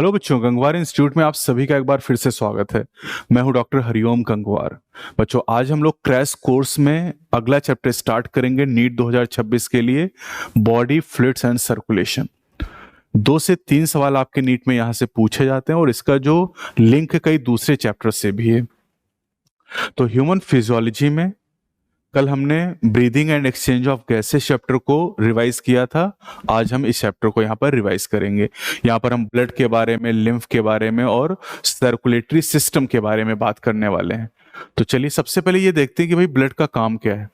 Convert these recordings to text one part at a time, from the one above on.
Hello बच्चों, Gangwar institute में आप सभी का एक बार फिर से स्वागत है। मैं हूं डॉक्टर हरिओम गंगवार। बच्चों, आज हम लोग क्रैश कोर्स में अगला चैप्टर स्टार्ट करेंगे नीट 2026 के लिए, बॉडी फ्लूइड्स एंड सर्कुलेशन। 2 से 3 सवाल आपके नीट में यहां से पूछे जाते हैं और इसका जो लिंक कई दूसरे चैप्टर से भी है। तो ह्यूमन फिजियोलॉजी में कल हमने breathing and exchange of gases chapter को रिवाइज किया था। आज हम इस चैप्टर को यहाँ पर रिवाइज करेंगे। यहाँ पर हम ब्लड के बारे में, लिम्फ के बारे में और सर्कुलेटरी सिस्टम के बारे में बात करने वाले हैं। तो चलिए सबसे पहले ये देखते हैं कि भाई ब्लड का काम क्या है।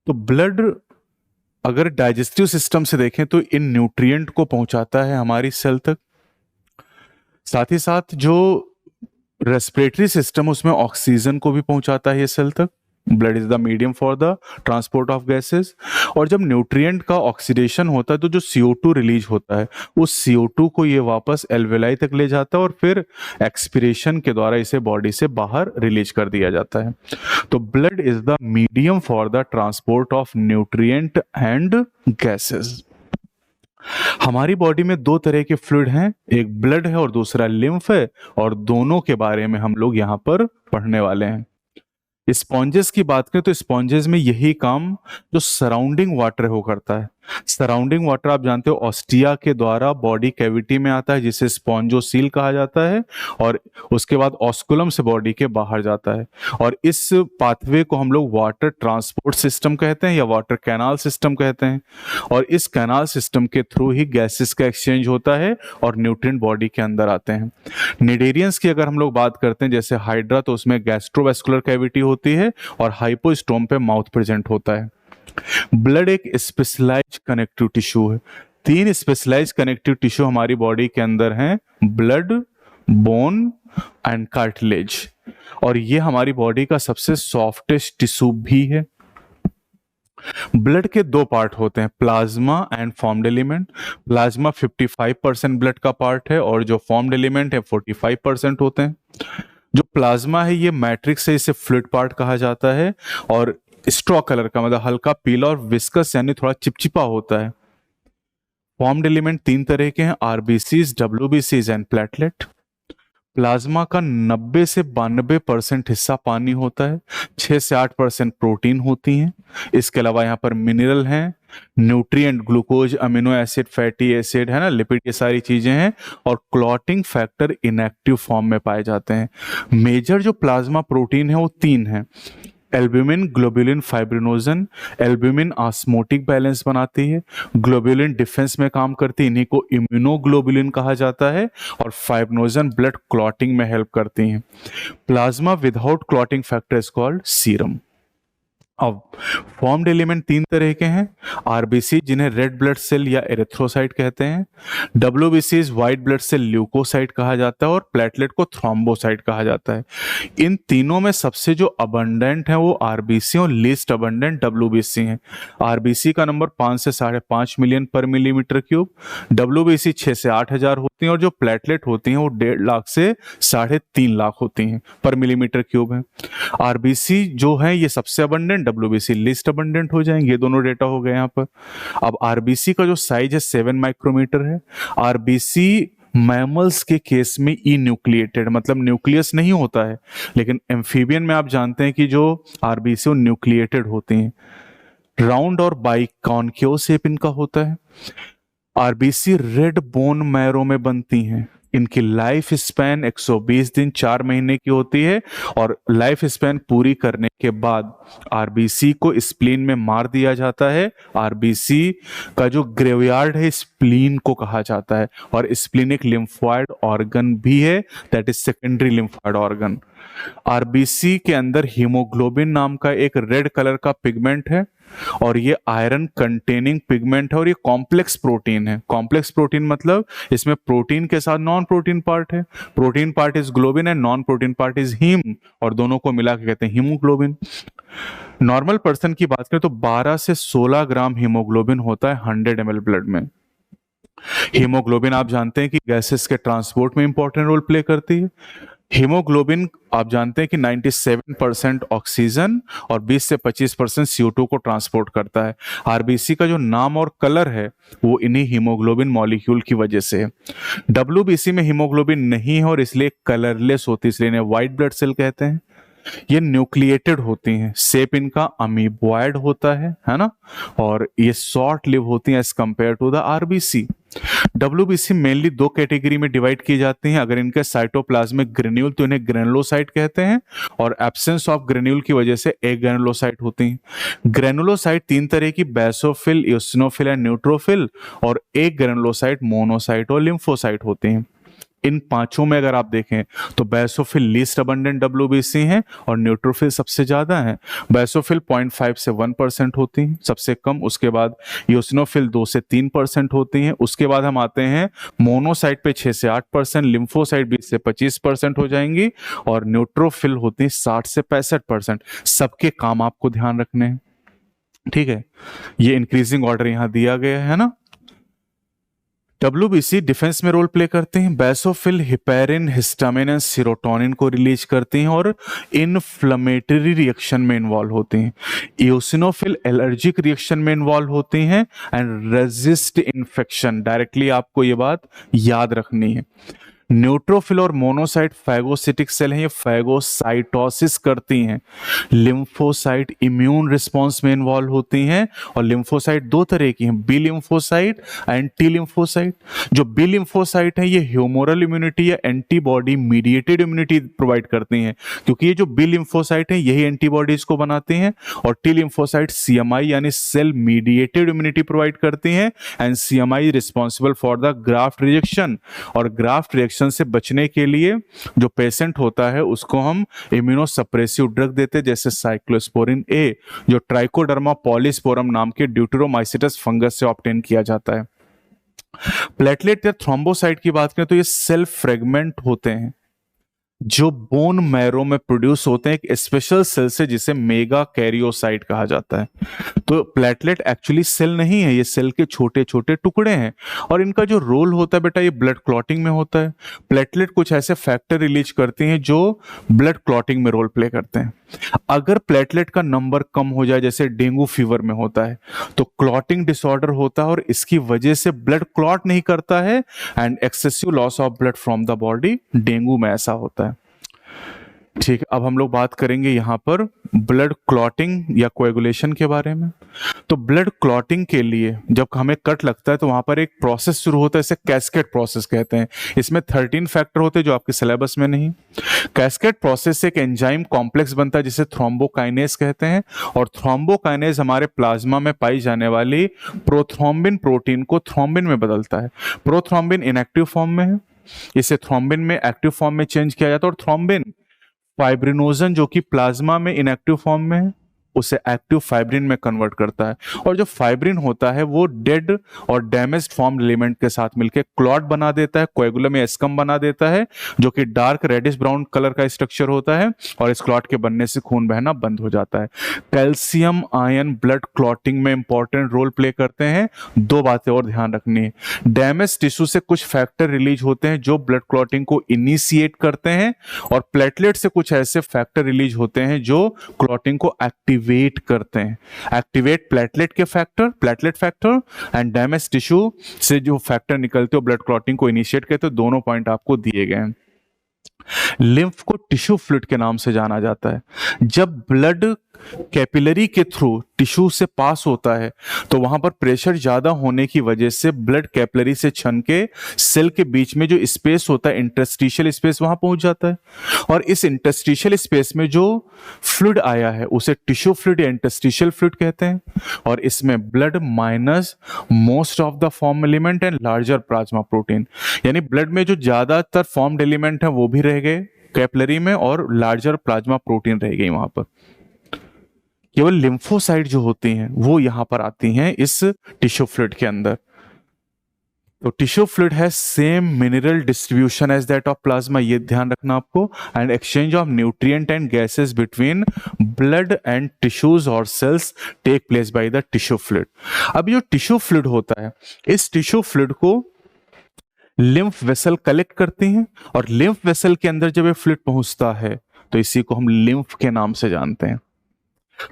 तो ब्लड अगर डाइजेस्टिव सिस्टम से देखें तो इन न्यूट्रिएंट को पहुंचाता है हमारी सेल तक। साथ ही साथ जो रेस्पिरेटरी सिस्टम उसमें ऑक्सीजन को भी पहुंचाता है ये सेल तक। Blood is the medium for the transport of gases. और जब न्यूट्रिएंट का ऑक्सीडेशन होता है तो जो CO2 रिलीज होता है उस CO2 को ये वापस एल्वेलाई तक ले जाता है और फिर एक्सपिरेशन के द्वारा इसे बॉडी से बाहर रिलीज कर दिया जाता है। तो blood is the medium for the transport of nutrient and gases. हमारी बॉडी में 2 तरह के फ्लूइड हैं, एक ब्लड है और दूसरा लिम्फ है, और दोनों के बारे में हम लोग यहाँ पर पढ़ने वाले हैं। स्पॉन्जेस की बात करें तो स्पॉन्जेस में यही काम जो सराउंडिंग वाटर है वो करता है। सराउंडिंग वाटर आप जानते हो ऑस्टिया के द्वारा बॉडी कैविटी में आता है जिसे स्पॉन्जोसील कहा जाता है, और उसके बाद ऑस्कुलम से बॉडी के बाहर जाता है। और इस पाथवे को हम लोग वाटर ट्रांसपोर्ट सिस्टम कहते हैं या वाटर कैनाल सिस्टम कहते हैं। और इस कैनाल सिस्टम के थ्रू ही गैसेस का एक्सचेंज होता है और न्यूट्रिएंट बॉडी के अंदर आते हैं। निडेरियंस की अगर हम लोग बात करते हैं जैसे हाइड्रा, तो उसमें गैस्ट्रोवेस्कुलर कैविटी होती है और हाइपोस्टोम पे माउथ प्रेजेंट होता है। ब्लड एक स्पेशलाइज्ड कनेक्टिव टिश्यू है। 3 स्पेशलाइज्ड कनेक्टिव टिश्यू हमारी बॉडी के अंदर हैं, ब्लड, बोन एंड कार्टिलेज। और ये हमारी बॉडी का सबसे सॉफ्टेस्ट टिश्यू भी है। ब्लड के 2 पार्ट होते हैं, plasma and formed element. Plasma 55% blood का पार्ट है और जो फॉर्म्ड एलिमेंट है 45% होते हैं। जो प्लाज्मा है ये मैट्रिक्स है, इसे फ्लूइड पार्ट कहा जाता है और स्ट्रॉ कलर का मतलब हल्का पीला और विस्कस यानी थोड़ा चिपचिपा होता है। फॉर्म्ड एलिमेंट 3 तरह के हैं, आरबीसीज, डब्ल्यूबीसीज एंड प्लेटलेट। प्लाज्मा का 90 से 92% हिस्सा पानी होता है, 6 से 8% प्रोटीन होती हैं। इसके अलावा यहाँ पर मिनरल हैं, nutrient, glucose, amino acid, fatty acid है ना, लिपिड, ये सारी चीजें हैं। और क्लॉटिंग फैक्टर इनएक्टिव फॉर्म में पाए जाते हैं। मेजर जो प्लाज्मा प्रोटीन है वो 3 हैं, albumin, globulin, fibrinogen. Albumin osmotic balance बनाती है, ग्लोबुलिन डिफेंस में काम करती है, इन्हीं को इम्यूनोग्लोबुलिन कहा जाता है, और फाइब्रिनोजन ब्लड क्लॉटिंग में हेल्प करती हैं। Plasma without clotting factor is called serum. अब फॉर्म्ड एलिमेंट 3 तरह के हैं, आरबीसी जिन्हें रेड ब्लड सेल या एरिथ्रोसाइट कहते हैं, WBC white blood cell leucocyte कहा जाता है, और प्लेटलेट को थ्रोम्बोसाइट कहा जाता है। इन तीनों में सबसे जो अबंडेंट है वो आरबीसी और लीस्ट अबंडेंट डब्ल्यूबीसी हैं। आरबीसी का नंबर 5 से 5.5 मिलियन पर मिलीमीटर क्यूब, डब्ल्यूबीसी 6 से 8 हजार होती हैं, और जो प्लेटलेट होती हैं वो 1.5 लाख से 3.5 लाख होती हैं पर मिलीमीटर क्यूब है। आरबीसी जो है ये सबसे अबंडेंट, डब्ल्यूबीसी लिस्ट अबंडेंट हो जाएंगे। ये दोनों डेटा हो गए यहाँ पर। अब आरबीसी का जो साइज है 7 माइक्रोमीटर है। आरबीसी मैमल्स के केस में ई न्यूक्लिएटेड मतलब न्यूक्लियस नहीं होता है, लेकिन एम्फीबियन में आप जानते हैं कि जो आरबीसी वो न्यूक्लिएटेड होती हैं। राउंड और बाइकॉन्केव शेप इनका होता है। आरबीसी रेड बोन मैरो में बनती हैं। इनकी लाइफ स्पैन 120 दिन 4 महीने की होती है, और लाइफ स्पैन पूरी करने के बाद आरबीसी को स्प्लीन में मार दिया जाता है। आरबीसी का जो ग्रेवयार्ड है स्प्लीन को कहा जाता है, और स्प्लीन एक लिम्फॉइड ऑर्गन भी है, that is secondary lymphoid organ. RBC के अंदर हीमोग्लोबिन नाम का एक रेड कलर का पिगमेंट है, और ये आयरन कंटेनिंग पिगमेंट है, और ये कॉम्प्लेक्स प्रोटीन है। कॉम्प्लेक्स प्रोटीन मतलब इसमें प्रोटीन के साथ नॉन प्रोटीन पार्ट है। Protein part is globin and non protein part is haem, और दोनों को मिला के कहते हैं हीमोग्लोबिन। नॉर्मल पर्सन की बात करें तो 12 से 16 ग्राम हीमोग्लोबिन होता है 100 ml ब्लड में। हीमोग्लोबिन आप जानते हैं कि गैसेस के ट्रांसपोर्ट में इंपॉर्टेंट रोल प्ले करती है। हीमोग्लोबिन आप जानते हैं कि 97% ऑक्सीजन और 20 से 25% CO2 को ट्रांसपोर्ट करता है। आरबीसी का जो नाम और कलर है वो इन्हीं हीमोग्लोबिन मॉलिक्यूल की वजह से है। डब्ल्यूबीसी में हीमोग्लोबिन नहीं है और इसलिए कलरलेस होती है, इसलिए इन्हें व्हाइट ब्लड सेल कहते हैं। ये न्यूक्लिएटेड होती हैं, शेप इनका अमीबॉयड होता है ना, और ये शॉर्ट लिव होती हैं as compare to the RBC. WBC mainly दो कैटेगरी में डिवाइड की जाती हैं। अगर इनके साइटोप्लाज्मिक ग्रेन्यूल तो इन्हें ग्रेनुलोसाइट कहते हैं, और एब्सेंस ऑफ ग्रेन्यूल की वजह से एग्रेनुलोसाइट होती हैं। ग्रेनुलोसाइट तीन तरह की, बेसोफिल, इओसिनोफिल एंड न्यूट्रोफिल, और एक ग्रेनुलोसाइट मोनोसाइट और लिम्फोसाइट होती हैं। इन पांचों में अगर आप देखें तो बेसोफिल लीस्ट अबंडेंट डब्ल्यूबीसी हैं और न्यूट्रोफिल सबसे ज्यादा है। बेसोफिल 0.5 से 1% होती हैं सबसे कम, उसके बाद यूसिनोफिल 2 से 3% होती हैं, उसके बाद हम आते हैं मोनोसाइट पे 6 से 8%, लिम्फोसाइट 20 से 25% हो जाएंगी, और न्यूट्रोफिल होती है 60 से 65%। सबके काम आपको ध्यान रखने हैं, ठीक है। ये इंक्रीजिंग ऑर्डर यहां दिया गया है ना। डब्ल्यूबीसी डिफेंस में रोल प्ले करते हैं। Basophil heparin, histamine and serotonin को रिलीज करती हैं और इन्फ्लेमेटरी रिएक्शन में इन्वॉल्व होती हैं। इओसिनोफिल एलर्जिक रिएक्शन में इन्वॉल्व होती हैं एंड रेजिस्ट इन्फेक्शन। डायरेक्टली आपको ये बात याद रखनी है। न्यूट्रोफिल और मोनोसाइट फैगोसिटिक सेल हैं, ये फैगोसाइटोसिस करती हैं। लिम्फोसाइट इम्यून रिस्पांस में इन्वॉल्व होती हैं, और लिम्फोसाइट दो तरह की हैं, B lymphocyte and T lymphocyte. जो बी लिम्फोसाइट है ये ह्यूमोरल इम्यूनिटी या एंटीबॉडी मीडिएटेड इम्यूनिटी प्रोवाइड करती हैं, क्योंकि ये जो बी लिम्फोसाइट है यही एंटीबॉडीज को बनाती हैं, और टी लिम्फोसाइट सीएमआई यानी सेल मीडिएटेड इम्यूनिटी प्रोवाइड करती हैं, and CMI responsible for the graft rejection. और ग्राफ्ट रिजेक्शन से बचने के लिए जो पेशेंट होता है उसको हम इम्यूनोसप्रेसिव ड्रग देते हैं, जैसे साइक्लोस्पोरिन ए, जो ट्राइकोडर्मा पॉलीस्पोरम नाम के ड्यूटेरोमाइसिटस फंगस से ऑब्टेन किया जाता है। प्लेटलेट या थ्रोम्बोसाइट की बात करें तो ये सेल फ्रेगमेंट होते हैं जो बोन मैरो में प्रोड्यूस होते हैं एक स्पेशल सेल से जिसे मेगा कैरियोसाइट कहा जाता है। तो प्लेटलेट एक्चुअली सेल नहीं है, ये सेल के छोटे छोटे टुकड़े हैं, और इनका जो रोल होता है बेटा ये ब्लड क्लॉटिंग में होता है। प्लेटलेट कुछ ऐसे फैक्टर रिलीज करती हैं जो ब्लड क्लॉटिंग में रोल प्ले करते हैं। अगर प्लेटलेट का नंबर कम हो जाए, जैसे डेंगू फीवर में होता है, तो क्लॉटिंग डिसऑर्डर होता है और इसकी वजह से ब्लड क्लॉट नहीं करता है and excessive loss of blood from the body, dengue में ऐसा होता है। ठीक, अब हम लोग बात करेंगे यहां पर ब्लड क्लॉटिंग या कोएगुलेशन के बारे में। तो ब्लड क्लॉटिंग के लिए जब हमें कट लगता है तो वहां पर एक प्रोसेस शुरू होता है, इसे कैस्केड प्रोसेस कहते हैं। इसमें 13 फैक्टर होते हैं जो आपके सिलेबस में नहीं। कैस्केड प्रोसेस से एक एंजाइम कॉम्प्लेक्स बनता है जिसे थ्रोम्बोकाइनेज कहते हैं, और थ्रोम्बोकाइनेज हमारे प्लाज्मा में पाई जाने वाली प्रोथ्रोम्बिन प्रोटीन को थ्रोम्बिन में बदलता है। प्रोथ्रोम्बिन इनएक्टिव फॉर्म में है, इसे थ्रोम्बिन में एक्टिव फॉर्म में चेंज किया जाता है, और थ्रोम्बिन फाइब्रिनोजन जो कि प्लाज्मा में इनएक्टिव फॉर्म में है उसे एक्टिव फाइब्रिन में कन्वर्ट करता है। और जो फाइब्रिन होता है वो डेड और डैमेज्ड फॉर्म एलिमेंट के साथ मिलकर क्लॉट बना देता है, कोएगुलम या एस्कम बना देता है, जो कि डार्क रेडिश ब्राउन कलर का स्ट्रक्चर होता है, और इस क्लॉट के बनने से खून बहना बंद हो जाता है। कैल्शियम आयन ब्लड क्लॉटिंग में इंपॉर्टेंट रोल प्ले करते हैं। दो बातें और ध्यान रखनी है, डैमेज टिश्यू से कुछ फैक्टर रिलीज होते हैं जो ब्लड क्लॉटिंग को इनिशिएट करते हैं, और प्लेटलेट से कुछ ऐसे फैक्टर रिलीज होते हैं जो क्लॉटिंग को एक्टिवेट करते हैं। एक्टिवेट प्लेटलेट के factor, platelet factor, and damage tissue से जो फैक्टर निकलते हो ब्लड क्लॉटिंग को इनिशिएट करते हो। दोनों पॉइंट आपको दिए गए हैं। लिम्फ को टिश्यू फ्लूइड के नाम से जाना जाता है। जब ब्लड कैपिलरी के थ्रू टिश्यू से पास होता है तो वहां पर प्रेशर ज्यादा होने की वजह से ब्लड कैपिलरी से छन के सेल के बीच में जो स्पेस होता है, इंटरस्टिशियल स्पेस, वहां पहुंच जाता है, और इस इंटरस्टिशियल स्पेस में जो फ्लूइड आया है उसे टिश्यू फ्लूइड या इंटरस्टिशियल फ्लूइड कहते हैं, और इसमें blood minus most of the form element and larger plasma protein, यानी ब्लड में जो ज्यादातर फॉर्म्ड एलिमेंट है वो भी रह गए कैपिलरी में, और लार्जर प्लाज्मा प्रोटीन रह गई वहां पर। केवल लिम्फोसाइट जो होती हैं वो यहां पर आती हैं इस टिश्यू फ्लूइड के अंदर। तो टिश्यू फ्लूइड है same mineral distribution as that of plasma, ये ध्यान रखना आपको, and exchange of nutrient and gases between blood and tissues और cells take place by the tissue fluid. अब जो टिश्यू फ्लूइड होता है, इस टिश्यू फ्लूइड को लिम्फ वेसल कलेक्ट करती हैं, और लिम्फ वेसल के अंदर जब ये फ्लूइड पहुंचता है तो इसी को हम लिम्फ के नाम से जानते हैं।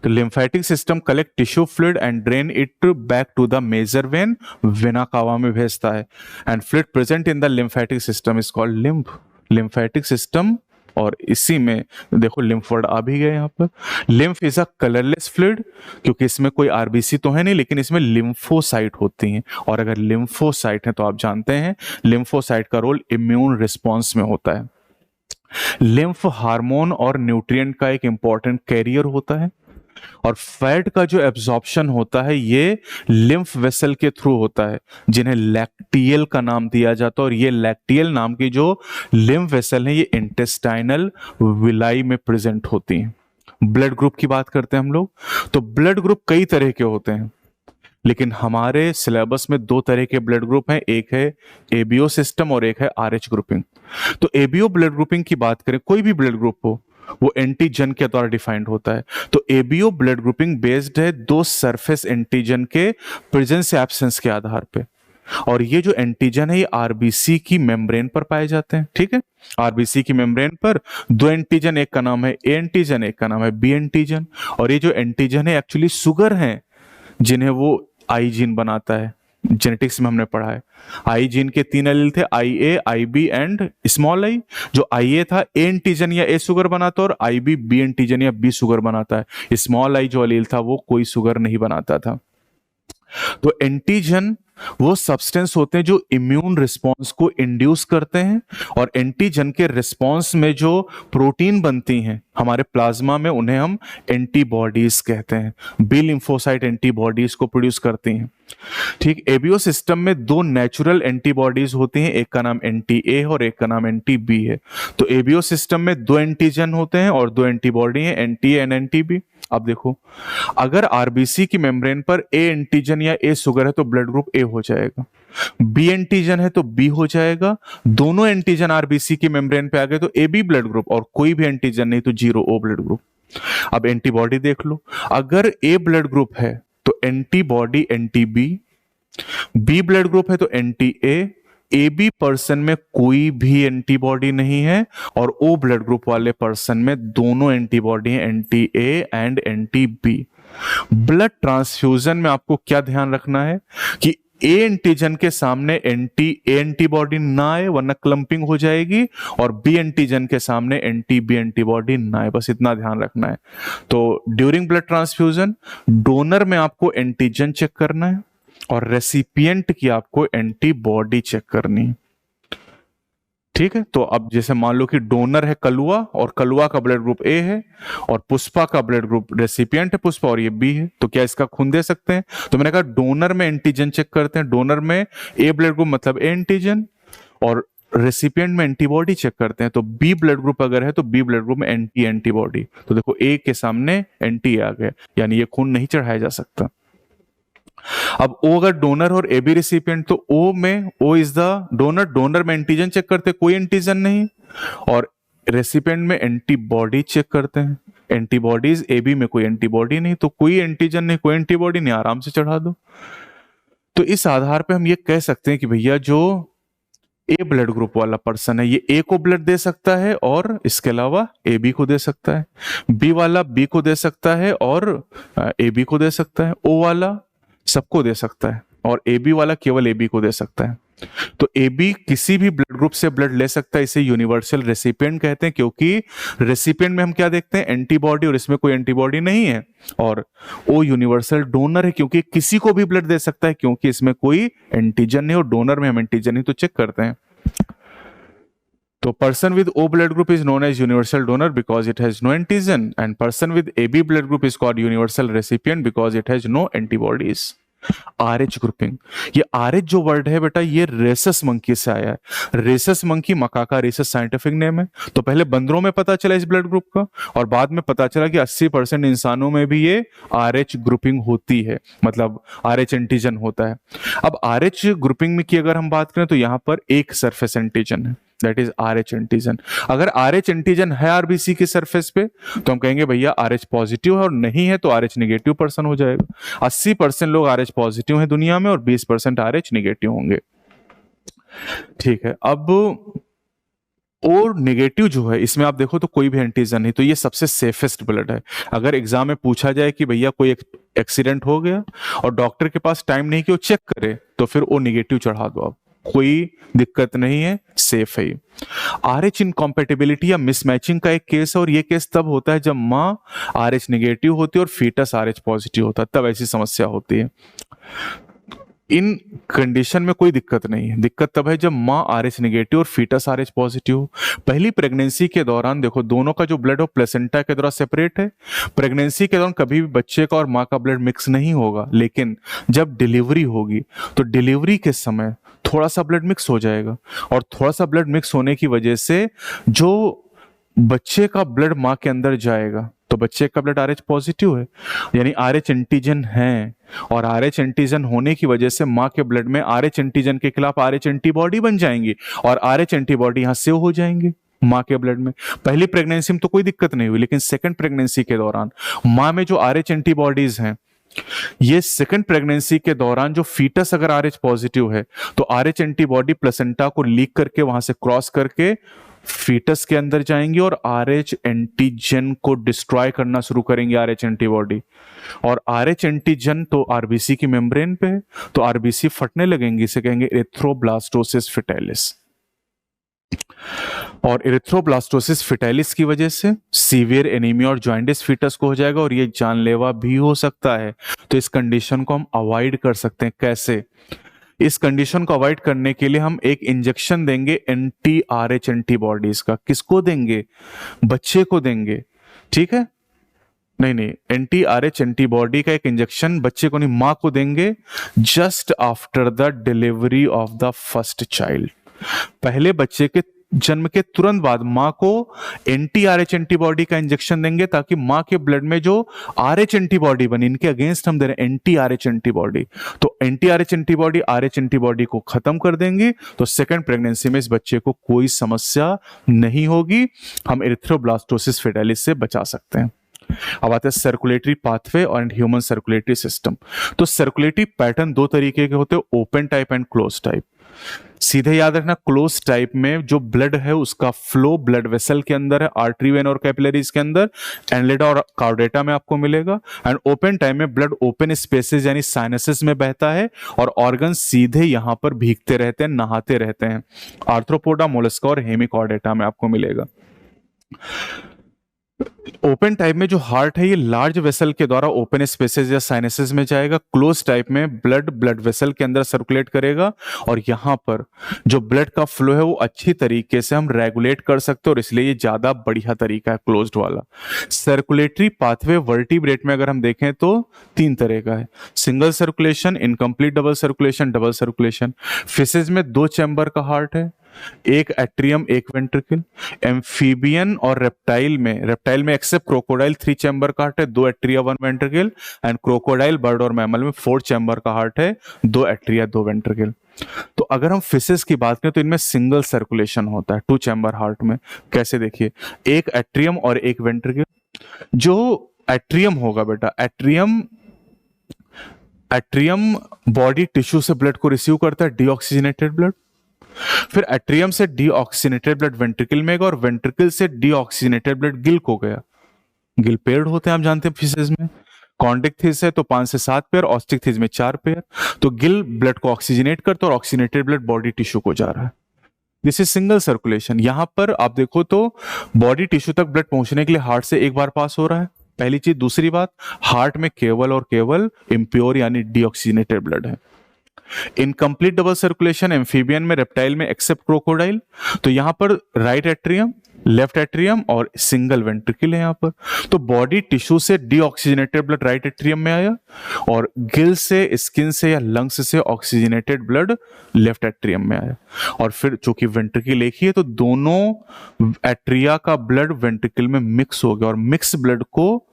तो lymphatic system collect tissue fluid and drain it back to the major vein, vena cava में भेजता है, and fluid present in the lymphatic system is called lymph. Lymphatic system, और इसी में देखो लिम्फ वर्ड आ भी गए यहाँ पर। Lymph is a colourless fluid, क्योंकि इसमें कोई आरबीसी तो है नहीं, लेकिन इसमें लिम्फोसाइट होती हैं, और अगर लिम्फोसाइट है तो आप जानते हैं लिम्फोसाइट का रोल इम्यून रिस्पॉन्स में होता है। लिम्फ हार्मोन और न्यूट्रिएंट का एक इंपॉर्टेंट कैरियर होता है, और फैट का जो एब्जॉर्प्शन होता है ये लिम्फ वेसल के थ्रू होता है, जिन्हें लैक्टियल का नाम दिया जाता है। और ये लैक्टियल नाम की जो लिम्फ वेसल है ये इंटेस्टाइनल विलाई में प्रेजेंट होती हैं। ब्लड ग्रुप की बात करते हैं हम लोग, तो ब्लड ग्रुप कई तरह के होते हैं, लेकिन हमारे सिलेबस में दो तरह के ब्लड ग्रुप हैं, एक है एबीओ सिस्टम और एक है आरएच ग्रुपिंग। तो एबीओ ब्लड ग्रुपिंग की बात करें, कोई भी ब्लड ग्रुप हो वो एंटीजन के द्वारा डिफाइंड होता है। तो एबीओ ब्लड ग्रुपिंग बेस्ड है दो सरफेस एंटीजन के प्रेजेंस या एब्सेंस के आधार पे, और ये जो एंटीजन है ये आरबीसी की मेम्ब्रेन पर पाए जाते हैं। ठीक है, आरबीसी की मेम्ब्रेन पर दो एंटीजन, एक का नाम है ए एंटीजन, एक का नाम है बी एंटीजन। और ये जो एंटीजन है एक्चुअली शुगर है, जिन्हें वो आई जीन बनाता है। जेनेटिक्स में हमने पढ़ा है आई जीन के तीन एलील थे, आई ए, आई बी एंड स्मॉल आई। जो आई ए था ए एंटीजन या ए शुगर बनाता, और आई बी बी एंटीजन या बी शुगर बनाता है। स्मॉल आई जो एलील था वो कोई शुगर नहीं बनाता था। तो एंटीजन वो सब्सटेंस होते हैं जो इम्यून रिस्पॉन्स को इंड्यूस करते हैं, और एंटीजन के रिस्पॉन्स में जो प्रोटीन बनती हैं हमारे प्लाज्मा में उन्हें हम एंटीबॉडीज कहते हैं। बी लिम्फोसाइट एंटीबॉडीज को प्रोड्यूस करती हैं। ठीक, एबीओ सिस्टम में दो नेचुरल एंटीबॉडीज होती हैं, एक का नाम एंटी ए और एक का नाम एंटी बी है। तो एबीओ सिस्टम में दो एंटीजन होते हैं और दो एंटीबॉडी हैं, anti A and anti B. अब देखो, अगर आरबीसी की मेम्ब्रेन पर ए एंटीजन या ए शुगर है तो ब्लड ग्रुप ए हो जाएगा, बी एंटीजन है तो बी हो जाएगा, दोनों एंटीजन आरबीसी की मेम्ब्रेन पे आ गए तो ए बी ब्लड ग्रुप, और कोई भी एंटीजन नहीं तो जीरो ओ ब्लड ग्रुप। अब एंटीबॉडी देख लो, अगर ए ब्लड ग्रुप है तो antibody anti B, B blood group है तो एंटी ए बी पर्सन में कोई भी एंटीबॉडी नहीं है, और ओ ब्लड ग्रुप वाले पर्सन में दोनों एंटीबॉडी हैं, anti A and anti B. Blood transfusion में आपको क्या ध्यान रखना है कि ए एंटीजन के सामने एंटी ए एंटीबॉडी ना आए वरना क्लंपिंग हो जाएगी, और बी एंटीजन के सामने एंटी बी एंटीबॉडी ना आए, बस इतना ध्यान रखना है। तो ड्यूरिंग ब्लड ट्रांसफ्यूजन डोनर में आपको एंटीजन चेक करना है, और रेसिपिएंट की आपको एंटीबॉडी चेक करनी है। ठीक है, तो अब जैसे मान लो कि डोनर है कलुआ, और कलुआ का ब्लड ग्रुप ए है, और पुष्पा का ब्लड ग्रुप रेसिपिएंट है पुष्पा और ये बी है, तो क्या इसका खून दे सकते हैं? तो मैंने कहा डोनर में एंटीजन चेक करते हैं, डोनर में ए ब्लड ग्रुप मतलब ए एंटीजन, और रेसिपिएंट में एंटीबॉडी चेक करते हैं। तो बी ब्लड ग्रुप अगर है तो बी ब्लड ग्रुप में एंटी एंटीबॉडी, तो देखो ए के सामने एंटी आ गया, यानी ये खून नहीं चढ़ाया जा सकता। अब ओ अगर डोनर और ए बी रेसिपिएंट, तो ओ में O is the donor, donor में एंटीजन चेक करते कोई एंटीजन नहीं, और रेसिपिएंट में एंटीबॉडी चेक करते हैं, एंटीबॉडीज ए बी में कोई एंटीबॉडी नहीं, तो कोई एंटीजन नहीं कोई एंटीबॉडी नहीं, आराम से चढ़ा दो। तो इस आधार पे हम ये कह सकते हैं कि भैया जो ए ब्लड ग्रुप वाला पर्सन है ये ए को ब्लड दे सकता है और इसके अलावा ए बी को दे सकता है, बी वाला बी को दे सकता है और ए बी को दे सकता है, ओ वाला सबको दे सकता है, और ए बी वाला केवल ए बी को दे सकता है। तो ए बी किसी भी ब्लड ग्रुप से ब्लड ले सकता है, इसे यूनिवर्सल रेसिपिएंट कहते हैं, क्योंकि रेसिपिएंट में हम क्या देखते हैं एंटीबॉडी, और इसमें कोई एंटीबॉडी नहीं है। और ओ यूनिवर्सल डोनर है क्योंकि किसी को भी ब्लड दे सकता है, क्योंकि इसमें कोई एंटीजन नहीं, और डोनर में हम एंटीजन नहीं तो चेक करते हैं। तो person with O blood group is known as universal donor because it has no antigen, and person with AB blood group is called universal recipient because it has no antibodies. RH grouping, ये RH जो word है बेटा ये rhesus monkey से आया है। Rhesus monkey Macaca rhesus scientific name है। तो पहले बंदरों में पता चला इस ब्लड ग्रुप का, और बाद में पता चला कि 80% इंसानों में भी ये RH ग्रुपिंग होती है, मतलब RH एंटीजन होता है। अब RH ग्रुपिंग में की अगर हम बात करें तो यहां पर एक सरफेस एंटीजन है, दैट इज RH एंटीजन। अगर RH एंटीजन है आरबीसी की सरफेस पे तो हम कहेंगे भैया RH पॉजिटिव है, और नहीं है तो RH नेगेटिव पर्सन हो जाएगा। 80% लोग RH पॉजिटिव हैं दुनिया में और 20% RH नेगेटिव होंगे। ठीक है। अब और नेगेटिव जो है इसमें आप देखो तो कोई भी एंटीजन नहीं, तो ये सबसे सेफेस्ट ब्लड है। अगर एग्जाम में पूछा जाए कि भैया कोई एक्सीडेंट हो गया और डॉक्टर के पास टाइम नहीं कि वो चेक करे, तो फिर वो निगेटिव चढ़ा दो आप, कोई दिक्कत नहीं है, सेफ है। RH इनकॉम्पेटिबिलिटी या मिसमैचिंग का एक केस है, और ये केस तब होता है जब माँ RH नेगेटिव होती है और फीटस RH पॉजिटिव होता है, तब ऐसी समस्या होती है। इन कंडीशन में कोई दिक्कत नहीं है, दिक्कत तब है जब माँ RH नेगेटिव और फीटस RH पॉजिटिव हो। पहली प्रेगनेंसी के दौरान देखो दोनों का जो ब्लड हो प्लेसेंटा के द्वारा सेपरेट है। प्रेगनेंसी के दौरान कभी भी बच्चे का और माँ का ब्लड मिक्स नहीं होगा, लेकिन जब डिलीवरी होगी तो डिलीवरी के समय थोड़ा सा ब्लड मिक्स हो जाएगा, और थोड़ा सा ब्लड मिक्स होने की वजह से जो बच्चे का ब्लड माँ के अंदर जाएगा तो बच्चे का ब्लड RH पॉजिटिव है, यानी RH एंटीजन है, और RH एंटीजन होने की वजह से माँ के ब्लड में RH एंटीजन के खिलाफ RH एंटीबॉडी बन जाएंगी, और RH एंटीबॉडी यहाँ सेव हो जाएंगे माँ के ब्लड में। पहली प्रेगनेंसी में तो कोई दिक्कत नहीं हुई, लेकिन सेकंड प्रेगनेंसी के दौरान माँ में जो RH एंटीबॉडीज हैं, ये सेकंड प्रेगनेंसी के दौरान जो फीटस अगर RH पॉजिटिव है तो RH एंटीबॉडी प्लेसेंटा को लीक करके वहां से क्रॉस करके फीटस के अंदर जाएंगी और RH एंटीजन को डिस्ट्रॉय करना शुरू करेंगे RH एंटीबॉडी। और RH एंटीजन तो आरबीसी की मेम्ब्रेन पे है, तो आरबीसी फटने लगेंगी, इसे कहेंगे एरिथ्रोब्लास्टोसिस फिटाइलिस। और एरिथ्रोब्लास्टोसिस फिटाइलिस की वजह से सीवियर एनीमिया और जॉइंटिस फीटस को हो जाएगा, और ये जानलेवा भी हो सकता है। तो इस कंडीशन को हम अवॉइड कर सकते हैं। कैसे? इस कंडीशन को अवॉइड करने के लिए हम एक इंजेक्शन देंगे एंटी RH एंटीबॉडीज का। किसको देंगे? बच्चे को देंगे, ठीक है? नहीं, एंटी RH एंटीबॉडी का एक इंजेक्शन बच्चे को नहीं, मां को देंगे just after the delivery of the first child. पहले बच्चे के जन्म के तुरंत बाद मां को एंटी RH एंटीबॉडी का इंजेक्शन देंगे, ताकि मां के ब्लड में जो RH एंटीबॉडी बनी, इनके अगेंस्ट हम दे रहे हैं एंटी RH एंटीबॉडी, तो anti RH antibody RH antibody को खत्म कर देंगे, तो सेकंड प्रेगनेंसी में इस बच्चे को कोई समस्या नहीं होगी, हम एरिथ्रोब्लास्टोसिस फिटाइलिस से बचा सकते हैं। अब आते हैं सर्कुलेटरी पाथवे और ह्यूमन सर्कुलेटरी सिस्टम। तो सर्कुलेटरी पैटर्न दो तरीके के होते हैं, open type and close type. सीधे याद रखना, क्लोज टाइप में जो ब्लड है उसका फ्लो ब्लड वेसल के अंदर है, आर्टरी वेन और कैपिलरीज के अंदर, एनलेटा और कार्डेटा में आपको मिलेगा। एंड ओपन टाइप में ब्लड ओपन स्पेसेस यानी साइनसेस में बहता है, और ऑर्गन सीधे यहां पर भीगते रहते हैं, नहाते रहते हैं। आर्थ्रोपोडा, मोलस्का और हेमिकॉर्डेटा में आपको मिलेगा। ओपन टाइप में जो हार्ट है ये लार्ज वेसल के द्वारा ओपन स्पेसेस या साइनसेस में जाएगा। क्लोज टाइप में ब्लड वेसल के अंदर सर्कुलेट करेगा, और यहां पर जो ब्लड का फ्लो है वो अच्छी तरीके से हम रेगुलेट कर सकते हैं, और इसलिए ये ज्यादा बढ़िया तरीका है क्लोज्ड वाला। सर्कुलेटरी पाथवे वर्टिब्रेट में अगर हम देखें तो तीन तरह का है, single circulation, incomplete double circulation, double circulation. Fishes में दो चैम्बर का हार्ट है, एक एट्रियम एक वेंट्रिकल। एम्फीबियन और रेप्टाइल में एक्सेप्ट क्रोकोडाइल 3 चैम्बर का हार्ट है, 2 atria 1 ventricle. And crocodile, bird और मैमल में 4 चैम्बर का हार्ट है, 2 एट्रिया 2 वेंट्रिकल। तो अगर हम फिशेस की बात करें तो इनमें सिंगल सर्कुलेशन होता है 2 चैम्बर हार्ट में। कैसे? देखिए, एक एट्रियम और एक वेंट्रिकल। जो एट्रियम होगा बेटा, एट्रियम बॉडी टिश्यू से ब्लड को रिसीव करता है, डीऑक्सीजनेटेड ब्लड। फिर एट्रियम से डीऑक्सीजनेटेड ब्लड वेंट्रिकल में गया, और वेंट्रिकल से डीऑक्सीजनेटेड ब्लड गिल को गया। गिल पेयर्ड होते हैं, आप जानते हैं फिशेज में। कॉन्डिक थिस है तो 5 से 7 पेयर, ऑस्टिक थिस में 4 पेयर। तो गिल ब्लड को ऑक्सीजनेट करता है, और ऑक्सीजनेटेड ब्लड बॉडी टिश्यू को जा रहा है। This is single circulation. यहां पर आप देखो तो बॉडी टिश्यू तक ब्लड पहुंचने के लिए हार्ट से एक बार पास हो रहा है, पहली चीज। दूसरी बात, हार्ट में केवल और केवल इम्प्योर यानी डीऑक्सीजनेटेड ब्लड है। इनकम्प्लीट डबल सर्कुलेशन एम्फीबियन में, रेप्टाइल में एक्सेप्ट क्रोकोडाइल। तो यहां पर राइट एट्रियम, लेफ्ट एट्रियम और सिंगल वेंट्रिकल है यहां पर। तो बॉडी टिश्यू से डीऑक्सीजनेटेड ब्लड राइट एट्रियम में आया, और गिल से, स्किन से या लंग्स से ऑक्सीजनेटेड ब्लड लेफ्ट एट्रियम में आया। और फिर चूंकि वेंट्रिकल एक ही है तो दोनों एट्रिया का ब्लड वेंट्रिकल में मिक्स हो गया, और मिक्स ब्लड को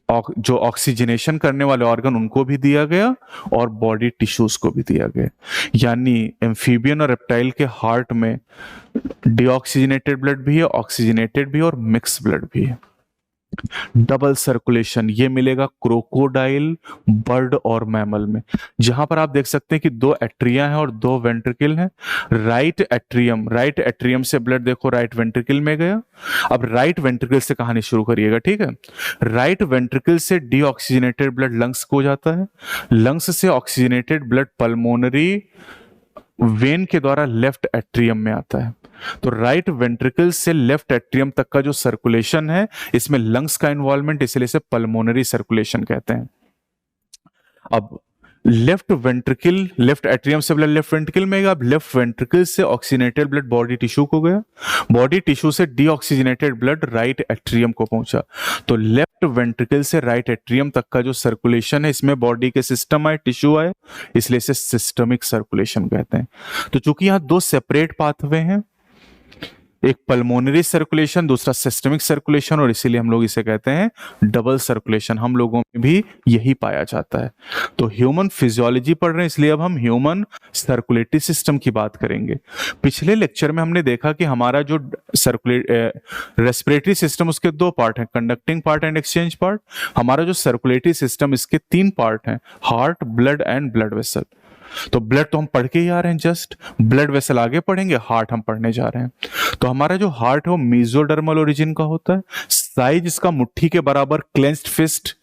जो ऑक्सीजनेशन करने वाले ऑर्गन उनको भी दिया गया, और बॉडी टिश्यूज को भी दिया गया। यानी एम्फीबियन और रेप्टाइल के हार्ट में डीऑक्सीजनेटेड ब्लड भी है, ऑक्सीजनेटेड भी है, और मिक्स ब्लड भी है। डबल सर्कुलेशन ये मिलेगा क्रोकोडाइल, बर्ड और मैमल में। जहां पर आप देख सकते हैं कि दो एट्रिया हैं और दो वेंट्रिकल हैं। राइट एट्रियम से ब्लड देखो राइट वेंट्रिकल में गया। अब राइट वेंट्रिकल से कहानी शुरू करिएगा, ठीक है। राइट वेंट्रिकल से डीऑक्सीजनेटेड ब्लड लंग्स को जाता है, लंग्स से ऑक्सीजनेटेड ब्लड पल्मोनरी वेन के द्वारा लेफ्ट एट्रियम में आता है। तो राइट वेंट्रिकल से लेफ्ट एट्रियम तक का जो सर्कुलेशन है, इसमें लंग्स का इन्वॉल्वमेंट, इसलिए इसे पल्मोनरी सर्कुलेशन कहते हैं। अब लेफ्ट वेंट्रिकल, लेफ्ट एट्रियम से ब्लड लेफ्ट वेंट्रिकल में गया। अब लेफ्ट वेंट्रिकल से ऑक्सीजनेटेड ब्लड बॉडी टिश्यू को गया, बॉडी टिश्यू से डीऑक्सीजनेटेड ब्लड राइट एट्रियम को पहुंचा। तो लेफ्ट वेंट्रिकल से राइट एट्रियम तक का जो सर्कुलेशन है, इसमें बॉडी के सिस्टम आए, टिश्यू आए, इसलिए इसे सिस्टमिक सर्कुलेशन कहते हैं। तो चूंकि यहां दो सेपरेट पाथवे हैं, एक पल्मोनरी सर्कुलेशन, दूसरा सिस्टमिक सर्कुलेशन, और इसीलिए हम लोग इसे कहते हैं डबल सर्कुलेशन। हम लोगों में भी यही पाया जाता है। तो ह्यूमन फिजियोलॉजी पढ़ रहे हैं, इसलिए अब हम ह्यूमन सर्कुलेटरी सिस्टम की बात करेंगे। पिछले लेक्चर में हमने देखा कि हमारा जो रेस्पिरेटरी सिस्टम, उसके दो पार्ट हैं, conducting part and exchange part. हमारा जो सर्कुलेटरी सिस्टम, इसके तीन पार्ट हैं, heart, blood and blood vessel. तो ब्लड तो हम पढ़ के ही आ रहे हैं, जस्ट ब्लड वेसल आगे पढ़ेंगे, हार्ट हम पढ़ने जा रहे हैं। तो हमारा जो हार्ट है वो मेसोडर्मल ओरिजिन का होता है, साइज इसका मुट्ठी के बराबर, क्लेंस्ड फिस्ट।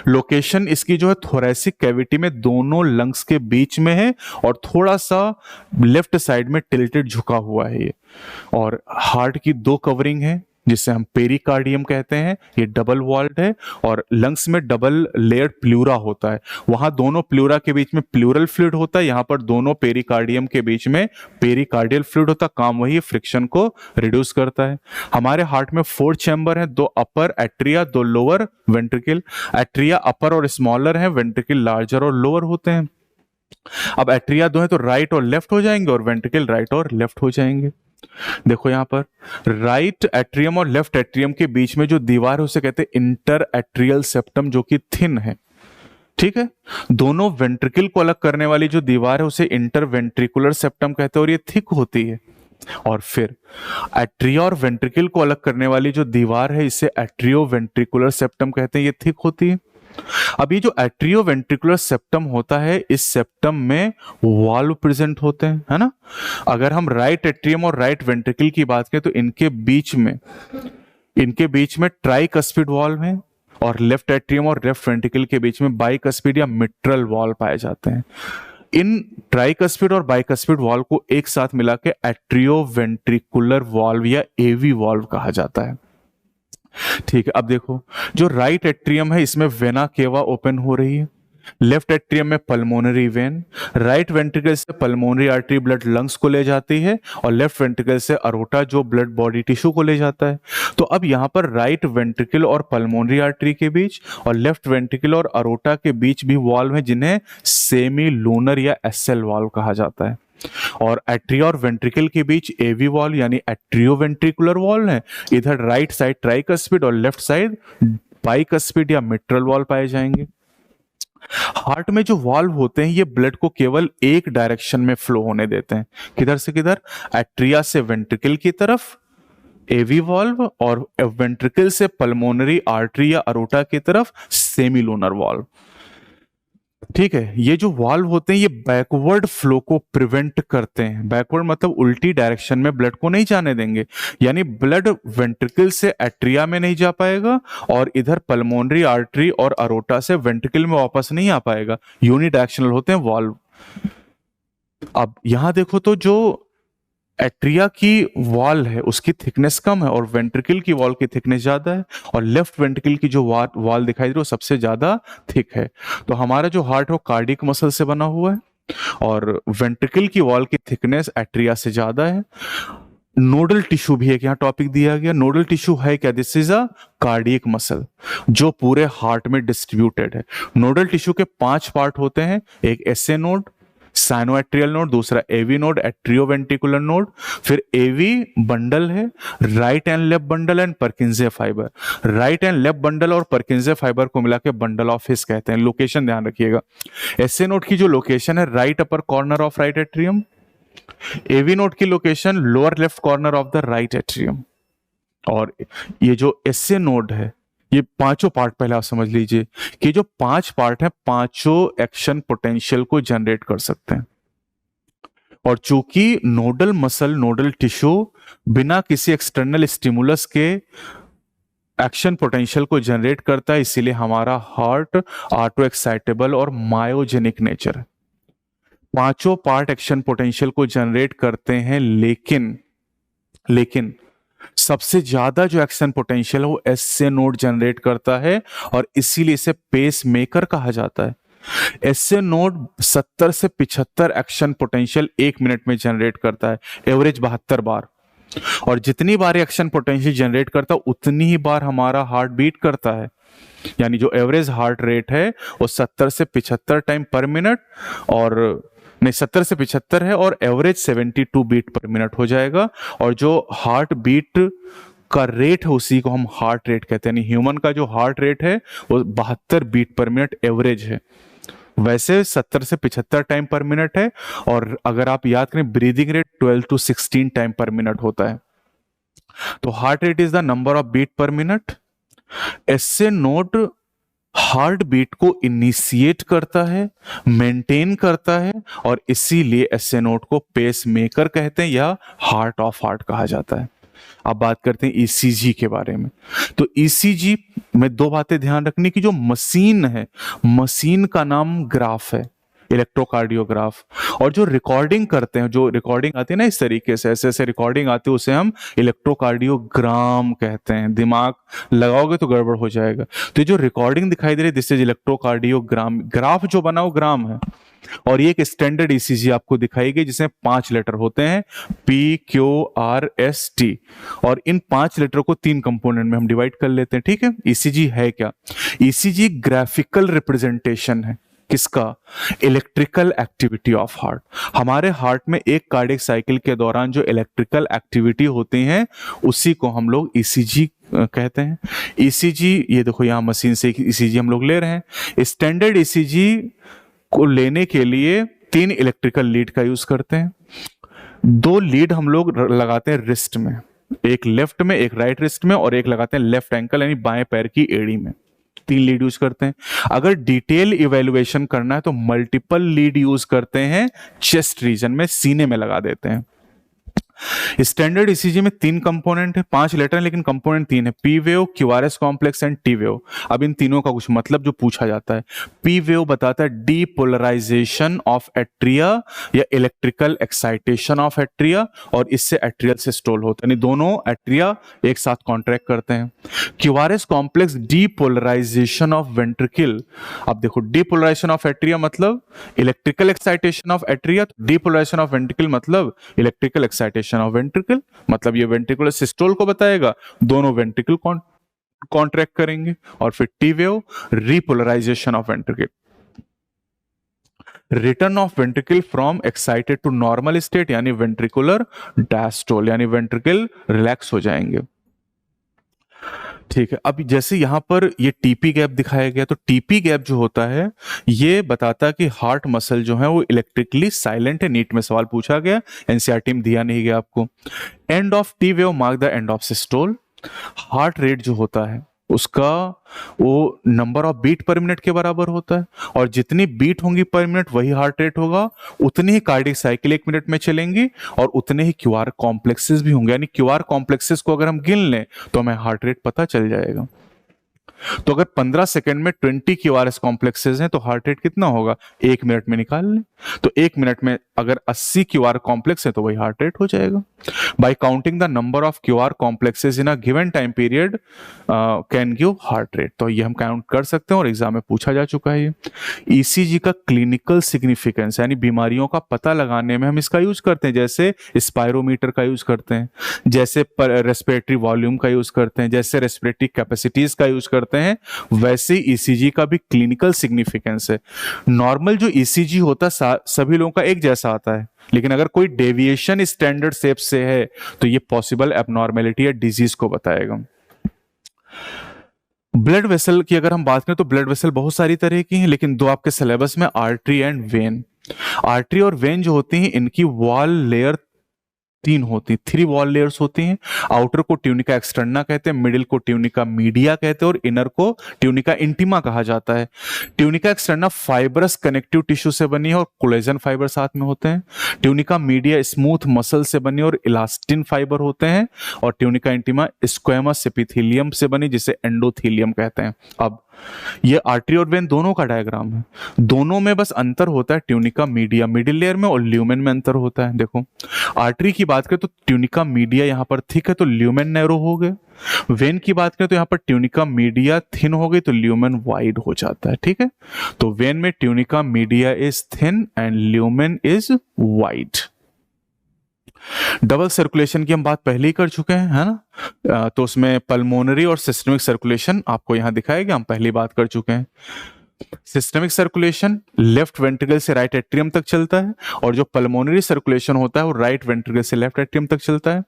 लोकेशन इसकी जो है थोरेसिक कैविटी में, दोनों लंग्स के बीच में है, और थोड़ा सा लेफ्ट साइड में टिल्टेड झुका हुआ है ये। और हार्ट की दो कवरिंग है, जिसे हम पेरिकार्डियम कहते हैं, ये डबल वॉल्ड है। और लंग्स में डबल लेयर्ड प्लूरा होता है, वहां दोनों प्लूरा के बीच में प्लूरल फ्लूइड होता है, यहां पर दोनों पेरिकार्डियम के बीच में पेरिकार्डियल फ्लूइड होता है। काम वही है, फ्रिक्शन को रिड्यूस करता है। हमारे हार्ट में 4 चैम्बर हैं, दो अपर एट्रिया, दो लोअर वेंट्रिकल। एट्रिया अपर और स्मॉलर है, वेंट्रिकल लार्जर और लोअर होते हैं। अब एट्रिया दो है तो राइट और लेफ्ट हो जाएंगे, और वेंट्रिकल राइट और लेफ्ट हो जाएंगे। देखो यहां पर राइट एट्रियम और लेफ्ट एट्रियम के बीच में जो दीवार है, उसे कहते हैं इंटर एट्रियल सेप्टम, जो कि थिन है, ठीक है। दोनों वेंट्रिकल को अलग करने वाली जो दीवार है, उसे इंटर वेंट्रिकुलर सेप्टम कहते हैं, और ये थिक होती है। और फिर एट्रिया और वेंट्रिकल को अलग करने वाली जो दीवार है, इसे एट्रियो वेंट्रिकुलर सेप्टम कहते हैं, ये थिक होती है। अब ये जो एट्रियो वेंट्रिकुलर सेप्टम होता है, इस सेप्टम में वाल्व प्रेजेंट होते हैं, है ना। अगर हम राइट एट्रियम और राइट वेंट्रिकल की बात करें, तो इनके बीच में ट्राइकस्पिड वाल्व है, और लेफ्ट एट्रियम और लेफ्ट वेंट्रिकल के बीच में बाइकस्पिड या मिट्रल वाल्व पाए जाते हैं। इन ट्राइकस्पिड और बाइकस्पिड वाल्व को एक साथ मिला के एट्रियो वेंट्रिकुलर वाल्व या एवी वाल्व कहा जाता है, ठीक है। अब देखो, जो राइट एट्रियम है, इसमें वेना केवा ओपन हो रही है, लेफ्ट एट्रियम में पल्मोनरी वेन। राइट वेंट्रिकल से पल्मोनरी आर्टरी ब्लड लंग्स को ले जाती है, और लेफ्ट वेंट्रिकल से अरोटा जो ब्लड बॉडी टिश्यू को ले जाता है। तो अब यहां पर राइट वेंट्रिकल और पल्मोनरी आर्टरी के बीच, और लेफ्ट वेंट्रिकल और अरोटा के बीच भी वाल्व है, जिन्हें सेमी लूनर या एसएल वाल्व कहा जाता है। और एट्रिया और वेंट्रिकल के बीच एवी वॉल्व यानी एट्रियो वेंट्रिकुलर वॉल्व है। इधर राइट साइड ट्राइकस्पिड और लेफ्ट साइड बाइकस्पिड या मिट्रल वॉल्व पाए जाएंगे। हार्ट में जो वाल्व होते हैं, ये ब्लड को केवल एक डायरेक्शन में फ्लो होने देते हैं, किधर से किधर, एट्रिया से वेंट्रिकल की तरफ एवी वाल्व, और वेंट्रिकल से पल्मोनरी आर्टरी या अरोटा की तरफ सेमिलूनर वाल्व, ठीक है। ये जो वाल्व होते हैं, ये बैकवर्ड फ्लो को प्रिवेंट करते हैं। बैकवर्ड मतलब उल्टी डायरेक्शन में ब्लड को नहीं जाने देंगे, यानी ब्लड वेंट्रिकल से एट्रिया में नहीं जा पाएगा, और इधर पल्मोनरी आर्टरी और अरोटा से वेंट्रिकल में वापस नहीं आ पाएगा। यूनिडायरेक्शनल होते हैं वाल्व। अब यहां देखो तो जो एट्रिया की वॉल है, उसकी थिकनेस कम है, और वेंट्रिकल की वॉल की थिकनेस ज्यादा है, और लेफ्ट वेंट्रिकल की जो वॉल दिखाई दे रही है, वो सबसे ज्यादा थिक है। तो हमारा जो हार्ट है वो कार्डियक मसल से बना हुआ है, और वेंट्रिकल की वॉल की थिकनेस एट्रिया से ज्यादा है। नोडल टिश्यू भी एक यहाँ टॉपिक दिया गया। नोडल टिश्यू है क्या? This is a cardiac muscle, जो पूरे हार्ट में डिस्ट्रीब्यूटेड है। नोडल टिश्यू के 5 पार्ट होते हैं, एक एसए नोड, साइनोएट्रियल नोड, दूसरा एवी नोड, एट्रियोवेंट्रिकुलर नोड, फिर एवी बंडल है, right and left bundle and परकिंजे fibre. Right and left bundle और परकिंजे फाइबर को मिला के बंडल ऑफ हिस कहते हैं। लोकेशन ध्यान रखिएगा, एसए नोड की जो लोकेशन है right upper corner of right atrium, AV node की location lower left corner of the right atrium, और ये जो एसए नोड है ये पांचों पार्ट पहले आप समझ लीजिए कि जो 5 पार्ट हैं पांचों एक्शन पोटेंशियल को जनरेट कर सकते हैं। और चूंकि नोडल मसल, नोडल टिश्यू बिना किसी एक्सटर्नल स्टिमुलस के एक्शन पोटेंशियल को जनरेट करता है, इसीलिए हमारा हार्ट ऑटो एक्साइटेबल और मायोजेनिक नेचर है। पांचों पार्ट एक्शन पोटेंशियल को जनरेट करते हैं, लेकिन सबसे ज्यादा जो एक्शन पोटेंशियल है वो एसए नोड जनरेट करता है, और इसीलिए इसे पेस मेकर कहा जाता है। एसए नोड 70 से 75 एक्शन पोटेंशियल 1 मिनट में जनरेट करता है, एवरेज 72 बार। और जितनी बार एक्शन पोटेंशियल जनरेट करता है उतनी ही बार हमारा हार्ट बीट करता है। यानी जो एवरेज हार्ट रेट है वो 70 से 75 टाइम पर मिनट, और नहीं 70 से 75 है, और एवरेज 72 बीट पर मिनट हो जाएगा। और जो हार्ट बीट का रेट है उसी को हम हार्ट रेट कहते हैं। यानी ह्यूमन का जो हार्ट रेट है वो 72 बीट पर मिनट एवरेज है। वैसे 70 से 75 टाइम पर मिनट है, और अगर आप याद करें breathing rate 12 to 16 time per minute होता है। तो heart rate is the number of beat per minute. SA node heart beat को इनिशिएट करता है, मेंटेन करता है, और इसीलिए एसए नोड को पेस मेकर कहते हैं या हार्ट ऑफ हार्ट कहा जाता है। अब बात करते हैं ईसीजी के बारे में। तो ईसीजी में दो बातें ध्यान रखने की। जो मशीन है, मशीन का नाम ग्राफ है, इलेक्ट्रोकार्डियोग्राफ। और जो रिकॉर्डिंग करते हैं, जो रिकॉर्डिंग आती है ना इस तरीके से, ऐसे ऐसे रिकॉर्डिंग आती है, उसे हम इलेक्ट्रोकार्डियोग्राम कहते हैं। दिमाग लगाओगे तो गड़बड़ हो जाएगा। तो ये जो रिकॉर्डिंग दिखाई दे रही है दिस इज इलेक्ट्रोकार्डियोग्राम। ग्राफ जो बना वो ग्राम है। और ये एक स्टैंडर्ड ईसीजी आपको दिखाई गई जिसमें 5 लेटर होते हैं, PQRST। और इन 5 लेटर को 3 कंपोनेंट में हम डिवाइड कर लेते हैं। ठीक है, ईसीजी है क्या? ईसीजी ग्राफिकल रिप्रेजेंटेशन है। किसका? Electrical activity of heart. हमारे हार्ट में एक कार्डियक साइकिल के दौरान जो इलेक्ट्रिकल एक्टिविटी होती है उसी को हम लोग ईसीजी कहते हैं। ईसीजी ये देखो यहां मशीन से ईसीजी हम लोग ले रहे हैं। स्टैंडर्ड ईसीजी को लेने के लिए 3 इलेक्ट्रिकल लीड का यूज करते हैं। 2 लीड हम लोग लगाते हैं रिस्ट में, एक लेफ्ट में एक राइट रिस्ट में, और एक लगाते हैं लेफ्ट एंकल यानी बाएं पैर की एड़ी में। 3 लीड यूज करते हैं। अगर डिटेल इवेल्युएशन करना है तो मल्टीपल लीड यूज करते हैं, चेस्ट रीजन में, सीने में लगा देते हैं। स्टैंडर्ड ईसीजी में 3 कंपोनेंट है, 5 लेटर है लेकिन कंपोनेंट 3 है, P wave, QRS complex and T wave. अब इन तीनों का कुछ मतलब जो पूछा जाता है। पी वेव बताता है डीपोलराइजेशन ऑफ एट्रिया या इलेक्ट्रिकल एक्साइटेशन ऑफ एट्रिया, और इससे एट्रियल सिस्टोल होता है, यानी दोनों एट्रिया एक साथ कॉन्ट्रैक्ट करते हैं। QRS complex depolarization of ventricle. अब देखो डीपोलराइजेशन ऑफ एट्रिया मतलब electrical excitation of atria, depolarization of ventricle मतलब इलेक्ट्रिकल एक्साइटेशन ऑफ वेंट्रिकल। मतलब ये वेंट्रिकुलर सिस्टोल को बताएगा, दोनों वेंट्रिकल कॉन्ट्रैक्ट करेंगे। और फिर T wave repolarization of ventricle, return of ventricle from excited to normal state यानी वेंट्रिकुलर डायस्टोल, यानी वेंट्रिकल रिलैक्स हो जाएंगे। ठीक है, अब जैसे यहां पर ये टीपी गैप दिखाया गया, तो टीपी गैप जो होता है ये बताता है कि हार्ट मसल जो है वो इलेक्ट्रिकली साइलेंट है। नीट में सवाल पूछा गया, एनसीईआरटी में दिया नहीं गया आपको। End of T wave mark the end of systole. Heart rate जो होता है उसका वो number of beat per minute के बराबर होता है, और जितनी बीट होंगी पर मिनट वही हार्ट रेट होगा, उतनी ही कार्डियक साइकिल 1 मिनट में चलेंगी, और उतने ही क्यूआर कॉम्प्लेक्सेस भी होंगे। यानी क्यूआर कॉम्प्लेक्सेस को अगर हम गिन लें तो हमें हार्ट रेट पता चल जाएगा। तो अगर 15 सेकंड में 20 क्यूआरएस कॉम्प्लेक्सेस हैं तो हार्ट रेट कितना होगा, 1 मिनट में निकाल लें। तो 1 मिनट में अगर 80 क्यूआर कॉम्प्लेक्स है तो वही हार्ट रेट हो जाएगा। Bye counting the number of QR complexes in a given time period can give heart rate. तो ये हम काउंट कर सकते हैं और एग्जाम में पूछा जा चुका है। ये ईसीजी का क्लिनिकल सिग्निफिकेंस यानी बीमारियों का पता लगाने में हम इसका यूज करते हैं, जैसे स्पायरोमीटर का यूज करते हैं, जैसे रेस्पिरेटरी वॉल्यूम का यूज करते हैं, जैसे रेस्पिरेटरी कैपेसिटीज का यूज करते हैं, वैसे ईसीजी का भी क्लिनिकल सिग्निफिकेंस है। नॉर्मल जो ईसीजी होता है सभी लोगों का एक जैसा आता है, लेकिन अगर कोई डेविएशन स्टैंडर्ड शेप से है तो ये पॉसिबल एबनॉर्मेलिटी या डिजीज को बताएगा। ब्लड वेसल की अगर हम बात करें तो ब्लड वेसल बहुत सारी तरह की हैं, लेकिन दो आपके सिलेबस में आर्टरी एंड वेन। आर्टरी और वेन जो होती हैं इनकी वॉल लेयर तीन होती, 3 वॉल लेयर्स होती हैं। आउटर को ट्यूनिका एक्सटर्ना कहते हैं, मिडिल को ट्यूनिका मीडिया कहते हैं और इनर को ट्यूनिका इंटीमा कहा जाता है। Tunica externa fibrous connective tissue से बनी है और कोलेजन फाइबर साथ में होते हैं। ट्यूनिका मीडिया स्मूथ मसल से बनी और इलास्टिन फाइबर होते हैं। और ट्यूनिका इंटीमा स्क्वेमस एपिथेलियम से बनी जिसे एंडोथेलियम कहते हैं। अब ये आर्टरी और वेन दोनों का डायग्राम है, दोनों में बस अंतर होता है ट्यूनिका मीडिया मिडिल लेयर में और ल्यूमेन में अंतर होता है। देखो आर्टरी की बात करें तो ट्यूनिका मीडिया यहां पर थिक है तो ल्यूमेन नैरो हो गए। वेन की बात करें तो यहां पर ट्यूनिका मीडिया थिन हो गई तो ल्यूमेन वाइड हो जाता है। ठीक है, तो वेन में tunica media is thin and lumen is wide. Double circulation की हम बात पहले ही कर चुके हैं, है ना। तो उसमें पल्मोनरी और सिस्टमिक सर्कुलेशन आपको यहां दिखाएगा, हम पहले बात कर चुके हैं। सिस्टमिक सर्कुलेशन लेफ्ट वेंट्रिकल से राइट एट्रियम तक चलता है और जो पल्मोनरी सर्कुलेशन होता है वो राइट वेंट्रिकल से लेफ्ट एट्रियम तक चलता है।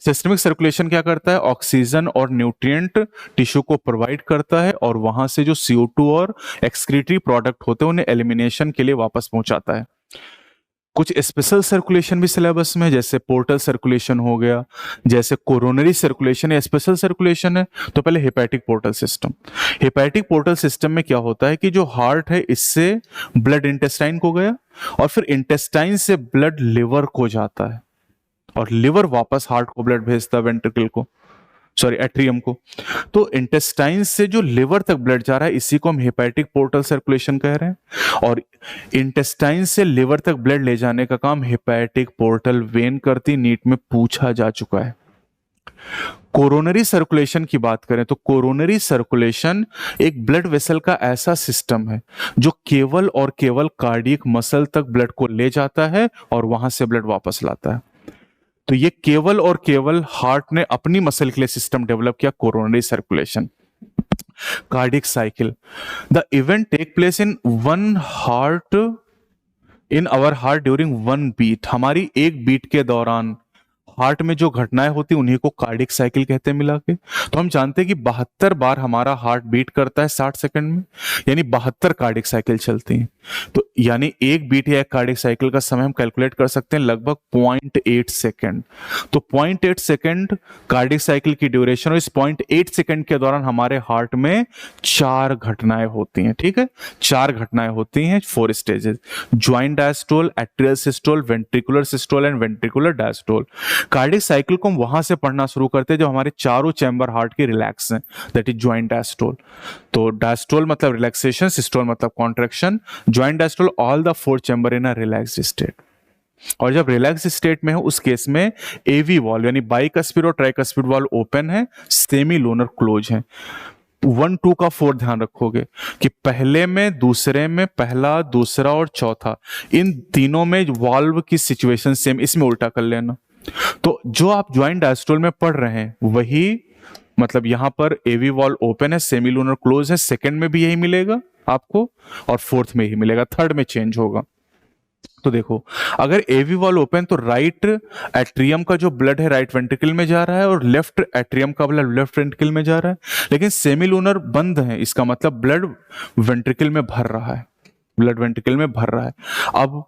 सिस्टमिक सर्कुलेशन क्या करता है, ऑक्सीजन और न्यूट्रिएंट टिश्यू को प्रोवाइड करता है और वहां से जो CO2 और एक्सक्रीटरी प्रोडक्ट होते हैं उन्हें एलिमिनेशन के लिए वापस पहुंचाता है। कुछ स्पेशल सर्कुलेशन भी सिलेबस में, जैसे पोर्टल सर्कुलेशन हो गया, जैसे कोरोनरी सर्कुलेशन है, स्पेशल सर्कुलेशन है। तो पहले hepatic portal system. Hepatic portal system में क्या होता है कि जो हार्ट है इससे ब्लड इंटेस्टाइन को गया और फिर इंटेस्टाइन से ब्लड लिवर को जाता है और लिवर वापस हार्ट को ब्लड भेजता है, वेंट्रिकल को, सॉरी एट्रियम को। तो इंटेस्टाइन से जो लिवर तक ब्लड जा रहा है इसी को हम हेपेटिक पोर्टल सर्कुलेशन कह रहे हैं। और इंटेस्टाइन से लिवर तक ब्लड ले जाने का काम हेपेटिक पोर्टल वेन करती, नीट में पूछा जा चुका है। कोरोनरी सर्कुलेशन की बात करें तो कोरोनरी सर्कुलेशन एक ब्लड वेसल का ऐसा सिस्टम है जो केवल और केवल कार्डियक मसल तक ब्लड को ले जाता है और वहां से ब्लड वापस लाता है। तो ये केवल और केवल हार्ट ने अपनी मसल के लिए सिस्टम डेवलप किया, coronary circulation. Cardiac cycle, the event take place in one heart, in our heart during one beat. हमारी एक बीट के दौरान हार्ट में जो घटनाएं होती उन्हीं को कार्डियक साइकिल कहते हैं मिला के। तो हम जानते हैं कि 72 बार हमारा हार्ट बीट करता है 60 सेकंड में, यानी 72 कार्डियक साइकिल चलती हैं। तो यानी एक बीट या एक कार्डियक साइकिल का समय हम कैलकुलेट कर सकते हैं लगभग 0.8 सेकंड। तो 0.8 सेकंड कार्डियक साइकिल की ड्यूरेशन और इस 0.8 सेकंड के दौरान हमारे हार्ट में 4 घटनाएं होती हैं। ठीक है, 4 घटनाएं होती हैं, 4 stages, joint diastole, atrial systole, ventricular systole and ventricular diastole. Cardiac cycle को हम वहां से पढ़ना शुरू करते हैं जब हमारे चारों चैम्बर हार्ट के रिलैक्स हैं, दैट इज ज्वाइंट डायस्टोल। तो डायस्टोल मतलब रिलैक्सेशन, सिस्टोल मतलब contraction, joint diastole all the 4 chamber in a relaxed state. और जब रिलैक्स स्टेट में है उस केस में एवी वॉल्व यानी बाइकस्पिड और ट्राइकस्पिड वॉल्व ओपन है, सेमी लोनर क्लोज है। 1, 2 का 4 ध्यान रखोगे कि पहले में, दूसरे में, पहला, दूसरा और चौथा, इन तीनों में वाल्व की सिचुएशन सेम, इसमें उल्टा कर लेना। तो जो आप ज्वाइंट डायस्टोल में पढ़ रहे हैं वही, मतलब यहां पर एवी वॉल्व ओपन है, सेमी लूनर क्लोज है, सेकंड में भी यही मिलेगा आपको और फोर्थ में ही मिलेगा, थर्ड में चेंज होगा। तो देखो अगर एवी वॉल्व ओपन तो राइट एट्रियम का जो ब्लड है राइट वेंट्रिकल में जा रहा है और लेफ्ट एट्रियम का ब्लड लेफ्ट वेंट्रिकल में जा रहा है, लेकिन सेमी लूनर बंद है, इसका मतलब ब्लड वेंट्रिकल में भर रहा है, ब्लड वेंट्रिकल में भर रहा है। अब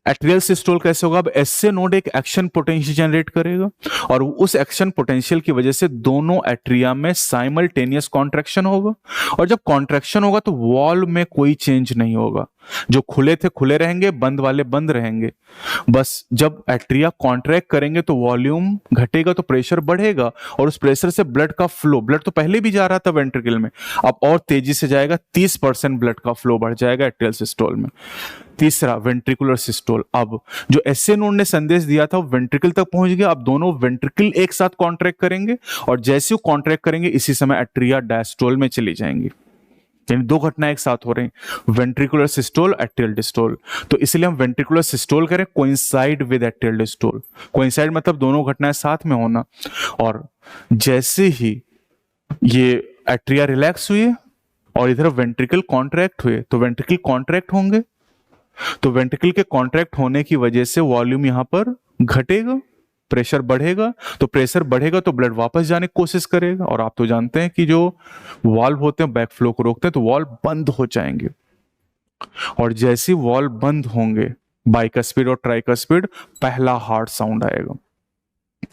एट्रियल सिस्टोल कैसे होगा, अब एसए नोड एक एक्शन पोटेंशियल जनरेट करेगा और उस एक्शन पोटेंशियल की वजह से दोनों एट्रिया में साइमल्टेनियस कॉन्ट्रैक्शन होगा और जब कॉन्ट्रैक्शन होगा तो वॉल्व में कोई चेंज नहीं होगा, जो खुले थे खुले रहेंगे, बंद वाले बंद रहेंगे। बस जब एट्रिया कॉन्ट्रैक्ट करेंगे तो वॉल्यूम घटेगा तो प्रेशर बढ़ेगा और उस प्रेशर से ब्लड का फ्लो, ब्लड तो पहले भी जा रहा था वेंट्रिकल में, अब और तेजी से जाएगा, 30% ब्लड का फ्लो बढ़ जाएगा एट्रियल सिस्टोल में। तीसरा वेंट्रिकुलर सिस्टोल, अब जो एसए नोड ने संदेश दिया था वो वेंट्रिकल तक पहुंच गया, अब दोनों वेंट्रिकल एक साथ कॉन्ट्रैक्ट करेंगे और जैसे वो कॉन्ट्रैक्ट करेंगे इसी समय एट्रिया डायस्टोल में चली जाएंगी, यानी 2 घटनाएं एक साथ हो रही, वेंट्रिकुलर सिस्टोल, एट्रियल डिस्टोल। तो इसलिए हम वेंट्रिकुलर सिस्टोल करें coincide with atrial diastole. Coincide मतलब दोनों घटनाएं साथ में होना, और जैसे ही ये एट्रिया रिलैक्स हुए और इधर वेंट्रिकल कॉन्ट्रैक्ट हुए तो वेंट्रिकल कॉन्ट्रैक्ट होंगे, तो वेंट्रिकल के कॉन्ट्रैक्ट होने की वजह से वॉल्यूम यहां पर घटेगा, प्रेशर बढ़ेगा, तो प्रेशर बढ़ेगा तो ब्लड वापस जाने की कोशिश करेगा और आप तो जानते हैं कि जो वॉल्व होते हैं बैक फ्लो को रोकते हैं, तो वॉल्व बंद हो जाएंगे और जैसे वॉल्व बंद होंगे बाइकस्पिड और ट्राइकस्पिड पहला हार्ड साउंड आएगा,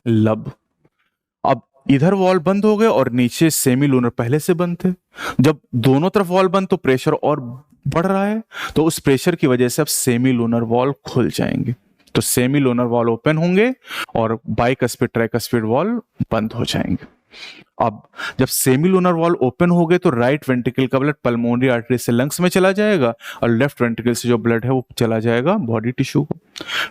लब। अब इधर वॉल बंद हो गए और नीचे सेमी लूनर पहले से बंद थे। जब दोनों तरफ वॉल बंद तो प्रेशर और बढ़ रहा है, तो उस प्रेशर की वजह से अब सेमी लूनर वॉल खुल जाएंगे। तो सेमी लूनर वॉल ओपन होंगे और बाइकस्पिड ट्राइकस्पिड वॉल बंद हो जाएंगे। अब जब सेमी लूनर वॉल ओपन हो गए तो राइट वेंट्रिकल का ब्लड पल्मोनरी आर्टरी से लंग्स में चला जाएगा और लेफ्ट वेंट्रिकल से जो ब्लड है वो चला जाएगा बॉडी टिश्यू को।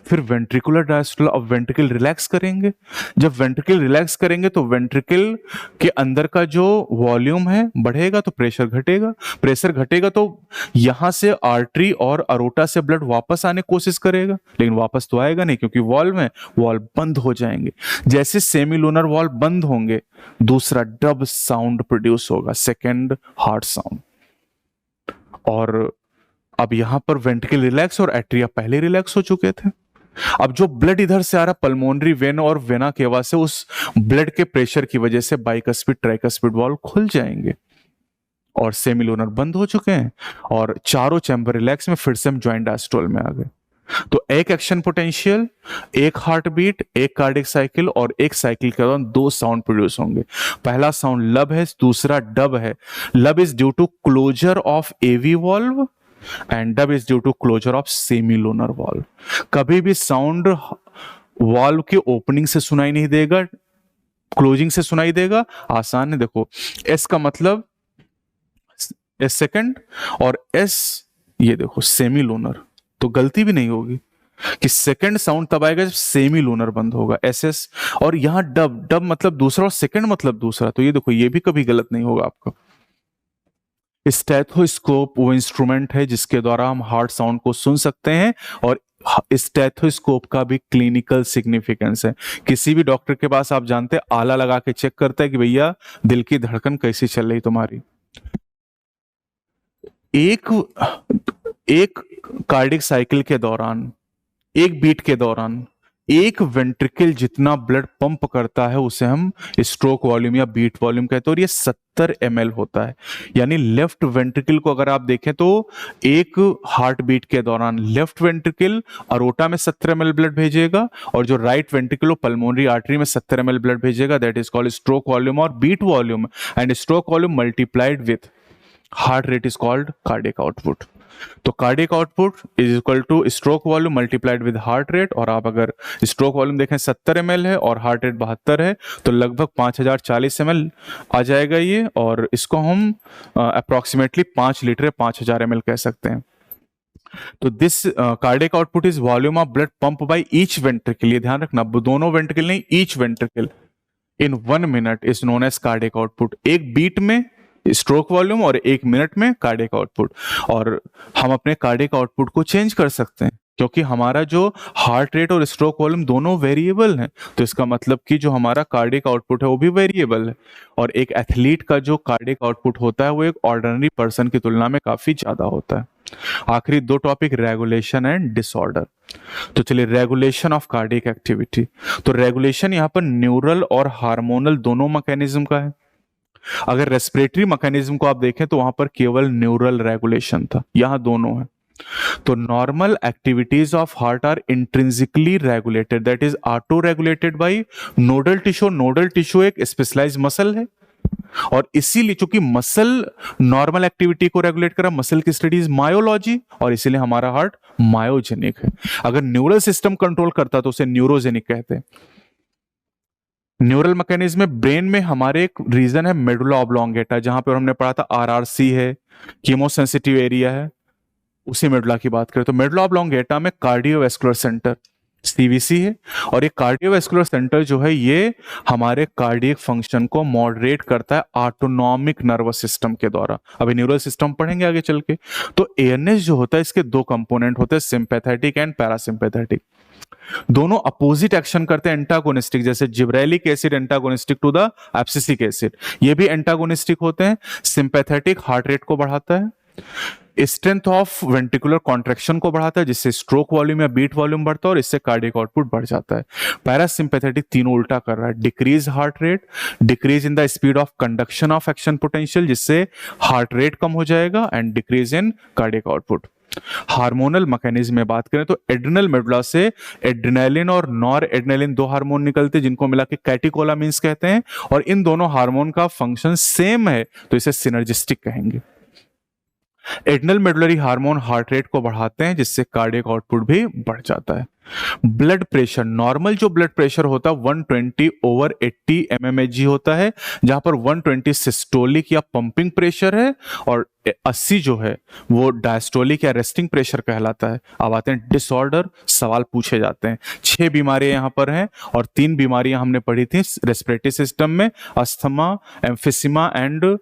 फिर वेंट्रिकुलर डायस्टोल, अब वेंट्रिकल रिलैक्स करेंगे। जब वेंट्रिकल रिलैक्स करेंगे तो वेंट्रिकल के अंदर का जो वॉल्यूम है बढ़ेगा तो प्रेशर घटेगा, प्रेशर घटेगा तो यहां से आर्टरी और अरोटा से ब्लड वापस आने की कोशिश करेगा, लेकिन वापस तो आएगा नहीं क्योंकि वॉल बंद हो जाएंगे। जैसे सेमी लूनर वॉल बंद होंगे दूसरा डब साउंड प्रोड्यूस होगा, सेकेंड हार्ट साउंड। और अब यहां पर वेंट्रिकल रिलैक्स और एट्रिया पहले रिलैक्स हो चुके थे। अब जो ब्लड इधर से आ रहा पल्मोनरी वेन और वेना केवा से, उस ब्लड के प्रेशर की वजह से बाइकस्पिड ट्राइकस्पिड वॉल खुल जाएंगे और सेमी लूनर बंद हो चुके हैं और चारों चैम्बर रिलैक्स में फिर से हम ज्वाइंट डायस्टोल में आ गए। तो एक एक्शन पोटेंशियल, एक हार्ट बीट, एक कार्डियक साइकिल और एक साइकिल के दौरान दो साउंड प्रोड्यूस होंगे। पहला साउंड लब है, दूसरा डब है। Lub is due to closure of AV valve and dub is due to closure of semilunar valve. कभी भी साउंड वॉल्व की ओपनिंग से सुनाई नहीं देगा, क्लोजिंग से सुनाई देगा। आसान है, देखो एस का मतलब एस सेकंड और एस ये देखो सेमी लूनर, तो गलती भी नहीं होगी कि सेकंड साउंड तब आएगा जब सेमी लूनर बंद होगा, एस एस। और यहां डब, डब मतलब दूसरा और सेकंड मतलब दूसरा, तो ये देखो ये भी कभी गलत नहीं होगा आपका। स्टेथोस्कोप वो इंस्ट्रूमेंट है जिसके द्वारा हम हार्ट साउंड को सुन सकते हैं और स्टेथोस्कोप का भी क्लिनिकल सिग्निफिकेंस है। किसी भी डॉक्टर के पास आप जानते हैं आला लगा के चेक करता है कि भैया दिल की धड़कन कैसी चल रही तुम्हारी। एक कार्डिक साइकिल के दौरान, एक बीट के दौरान एक वेंट्रिकल जितना ब्लड पंप करता है उसे हम स्ट्रोक वॉल्यूम या बीट वॉल्यूम कहते हैं, और ये 70 ml होता है। यानी लेफ्ट वेंट्रिकल को अगर आप देखें तो एक हार्ट बीट के दौरान लेफ्ट वेंट्रिकल अरोटा में 70 ml ब्लड भेजेगा और जो राइट वेंट्रिकल पल्मोनरी आर्टरी में 70 ml ब्लड भेजेगा। That is called stroke volume और beat volume, and stroke volume multiplied with heart rate is called cardiac output. तो cardiac output is equal to stroke volume multiplied with heart rate, और आप अगर stroke volume देखें 70 ml है और heart rate 72 है तो लगभग 5040 ml आ जाएगा ये, और इसको हम अप्रोक्सीमेटली 5 लीटर 5000 ml कह सकते हैं। तो this cardiac output is volume of blood pump by each ventricle, ये ध्यान रखना दोनों वेंट्रिकल नहीं, each ventricle in 1 minute is known as cardiac output. एक बीट में स्ट्रोक वॉल्यूम और 1 मिनट में कार्डियक आउटपुट। और हम अपने कार्डियक आउटपुट को चेंज कर सकते हैं क्योंकि हमारा जो हार्ट रेट और स्ट्रोक वॉल्यूम दोनों वेरिएबल हैं, तो इसका मतलब कि जो हमारा कार्डियक आउटपुट है वो भी वेरिएबल है। और एक एथलीट का जो कार्डियक आउटपुट होता है वो एक ऑर्डिनरी पर्सन की तुलना में काफी ज्यादा होता है। आखिरी 2 टॉपिक, रेगुलेशन एंड डिसऑर्डर। तो चलिए, रेगुलेशन ऑफ कार्डियक एक्टिविटी। तो रेगुलेशन यहाँ पर न्यूरल और हार्मोनल दोनों मैकेनिज्म का है। अगर रेस्पिरेटरी मैकेनिज्म को आप देखें तो वहां पर केवल न्यूरल रेगुलेशन था, यहां दोनों है। तो normal activities of heart are intrinsically regulated, that is auto regulated by nodal tissue. Nodal tissue एक स्पेशलाइज्ड मसल है और इसीलिए चूंकि मसल नॉर्मल एक्टिविटी को रेगुलेट करा, मसल की स्टडीज मायोलॉजी, और इसीलिए हमारा हार्ट मायोजेनिक है। अगर न्यूरल सिस्टम कंट्रोल करता तो उसे न्यूरोजेनिक कहते हैं। न्यूरल मैकेनिज्म में ब्रेन में हमारे एक रीजन है मेडुला ऑब्लोंगेटा, जहां पर हमने पढ़ा था आरआरसी है, कीमोसेंसिटिव एरिया है, उसी मेडुला की बात करें तो मेडुला ऑब्लोंगेटा में कार्डियोवैस्कुलर सेंटर सीवीसी है, और ये कार्डियोवैस्कुलर सेंटर जो है ये हमारे कार्डियक फंक्शन को मॉडरेट करता है ऑटोनॉमिक नर्वस सिस्टम के द्वारा। अभी न्यूरल सिस्टम पढ़ेंगे आगे चल के। तो एएनएस जो होता है इसके 2 कंपोनेंट होते हैं, सिंपैथेटिक एंड पैरासिम्पैथेटिक। दोनों अपोजिट एक्शन करते हैं, एंटागोनिस्टिक, जैसे gibberellic acid antagonistic to the abscisic acid, ये भी एंटागोनिस्टिक होते हैं। सिंपैथेटिक हार्ट रेट को बढ़ाता है, स्ट्रेंथ ऑफ वेंट्रिकुलर कॉन्ट्रैक्शन को बढ़ाता है जिससे स्ट्रोक वॉल्यूम या बीट वॉल्यूम बढ़ता है और इससे कार्डियक आउटपुट बढ़ जाता है। पैरासिम्पैथेटिक तीनों उल्टा कर रहा है, decrease heart rate, decrease in the speed of conduction of action potential जिससे हार्ट रेट कम हो जाएगा, and decrease in cardiac output. Hormonal mechanism में बात करें तो एड्रिनल मेडुला से एड्रिनलिन और नॉर एड्रिनलिन दो हार्मोन निकलते हैं जिनको मिला के कैटेकोलामिन्स कहते हैं, और इन दोनों हार्मोन का फंक्शन सेम है तो इसे सिनर्जिस्टिक कहेंगे। Adrenal medullary hormone heart rate को बढ़ाते हैं जिससे कार्डियक आउटपुट भी बढ़ जाता है। ब्लड प्रेशर, नॉर्मल जो ब्लड प्रेशर होता है 120/80 mmHg होता है, जहां पर 120 सिस्टोलिक या पंपिंग प्रेशर है और 80 जो है वो डायस्टोलिक या रेस्टिंग प्रेशर कहलाता है। अब आते हैं डिसऑर्डर, सवाल पूछे जाते हैं। 6 बीमारियां यहां पर हैं और 3 बीमारियां हमने पढ़ी थी रेस्पिरेटरी सिस्टम में, asthma, emphysema and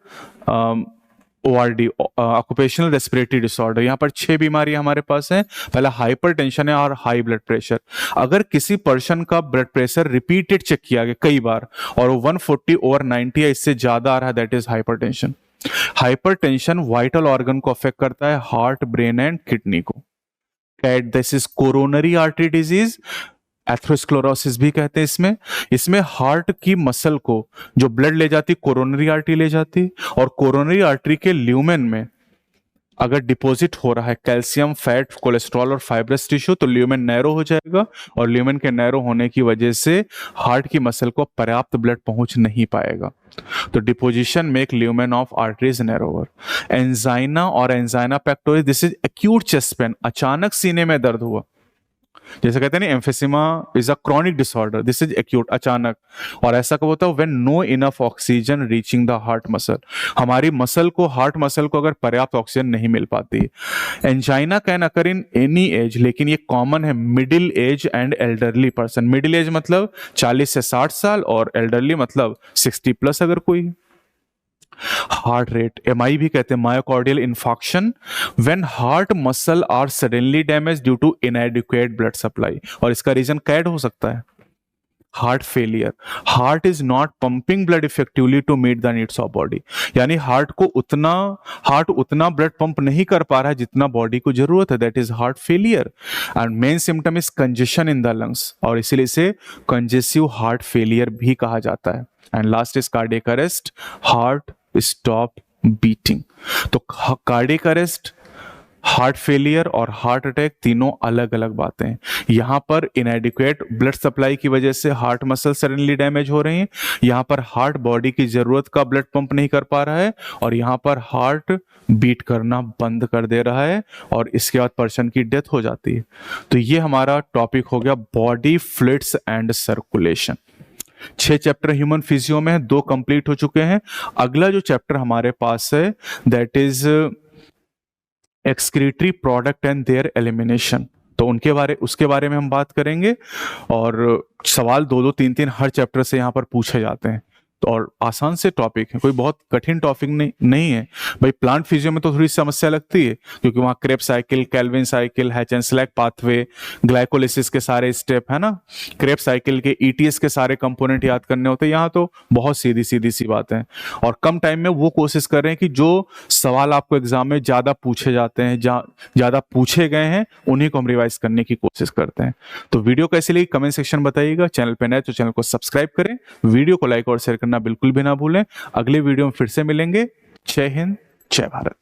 ORD, occupational respiratory disorder. यहाँ पर 6 बीमारियां हमारे पास हैं। पहला हाइपरटेंशन है और हाई ब्लड प्रेशर। अगर किसी पर्सन का ब्लड प्रेशर रिपीटेड चेक किया गया कई बार और वो 140/90 या इससे ज्यादा आ रहा है, that is hypertension. Hypertension vital organ को अफेक्ट करता है, हार्ट, ब्रेन एंड किडनी को। This is coronary artery disease, atherosclerosis भी कहते हैं। इसमें हार्ट की मसल को जो ब्लड ले जाती कोरोनरी आर्टरी ले जाती, और कोरोनरी आर्टरी के ल्यूमेन में अगर डिपॉजिट हो रहा है कैल्शियम, फैट, कोलेस्ट्रॉल और फाइब्रस टिश्यू तो ल्यूमेन नैरो हो जाएगा, और ल्यूमेन के नैरो होने की वजह से हार्ट की मसल को पर्याप्त ब्लड पहुंच नहीं पाएगा। तो deposition make lumen of arteries narrower. Angina और angina pectoris, this is acute chest pain, अचानक सीने में दर्द हुआ, जैसे कहते हैं ना emphysema is a chronic disorder, this is acute, अचानक। और ऐसा कब होता है? When no enough oxygen reaching the heart muscle, हमारी मसल को, हार्ट मसल को अगर पर्याप्त ऑक्सीजन नहीं मिल पाती। Angina can occur in any age, लेकिन ये कॉमन है middle age and elderly person. Middle age मतलब 40 से 60 साल और एल्डरली मतलब 60+ अगर कोई। हार्ट रेट, MI भी कहते हैं, myocardial infarction, when heart muscle are suddenly damage due to inadequate blood supply. और इसका रीजन कैड हो सकता है heart failure. Heart is not pumping blood effectively to meet the needs of body, यानी heart उतना ब्लड पंप नहीं कर पा रहा है जितना बॉडी को जरूरत है, that is heart failure. And main symptom is congestion in the lungs, और इसीलिए इसे कंजेसिव हार्ट फेलियर भी कहा जाता है। And last is cardiac arrest, heart stop beating. तो कार्डियक अरेस्ट, हार्ट फेलियर और हार्ट अटैक तीनों अलग अलग बातें हैं। यहां पर इनएडिक्वेट ब्लड सप्लाई की वजह से हार्ट मसल सडनली डैमेज हो रही हैं, यहां पर हार्ट बॉडी की जरूरत का ब्लड पंप नहीं कर पा रहा है, और यहां पर हार्ट बीट करना बंद कर दे रहा है, और इसके बाद पर्सन की डेथ हो जाती है। तो ये हमारा टॉपिक हो गया body fluids and circulation. 6 chapter human physio में है, 2 कंप्लीट हो चुके हैं। अगला जो चैप्टर हमारे पास है that is excretory product and there elimination, तो उसके बारे में हम बात करेंगे। और सवाल 2-2, 3-3 हर चैप्टर से यहाँ पर पूछे जाते हैं, तो और आसान से टॉपिक है, कोई बहुत कठिन टॉपिक नहीं है। भाई प्लांट फिजियो में तो थोड़ी समस्या लगती है क्योंकि वहाँ Krebs cycle, Calvin cycle, Hatch Slack pathway, glycolysis के सारे स्टेप है ना, क्रेब्स साइकिल के ETS के सारे कंपोनेंट याद करने होते हैं। यहाँ तो बहुत सीधी सी बात है, और कम टाइम में वो कोशिश कर रहे हैं कि जो सवाल आपको एग्जाम में ज्यादा पूछे जाते हैं, ज्यादा पूछे गए हैं, उन्हीं को हम रिवाइज करने की कोशिश करते हैं। तो वीडियो कैसी लगी कमेंट सेक्शन बताइएगा। चैनल पे नए तो चैनल को सब्सक्राइब करें, वीडियो को लाइक और शेयर करना बिल्कुल भी ना भूलें। अगले वीडियो में फिर से मिलेंगे। जय हिंद, जय भारत।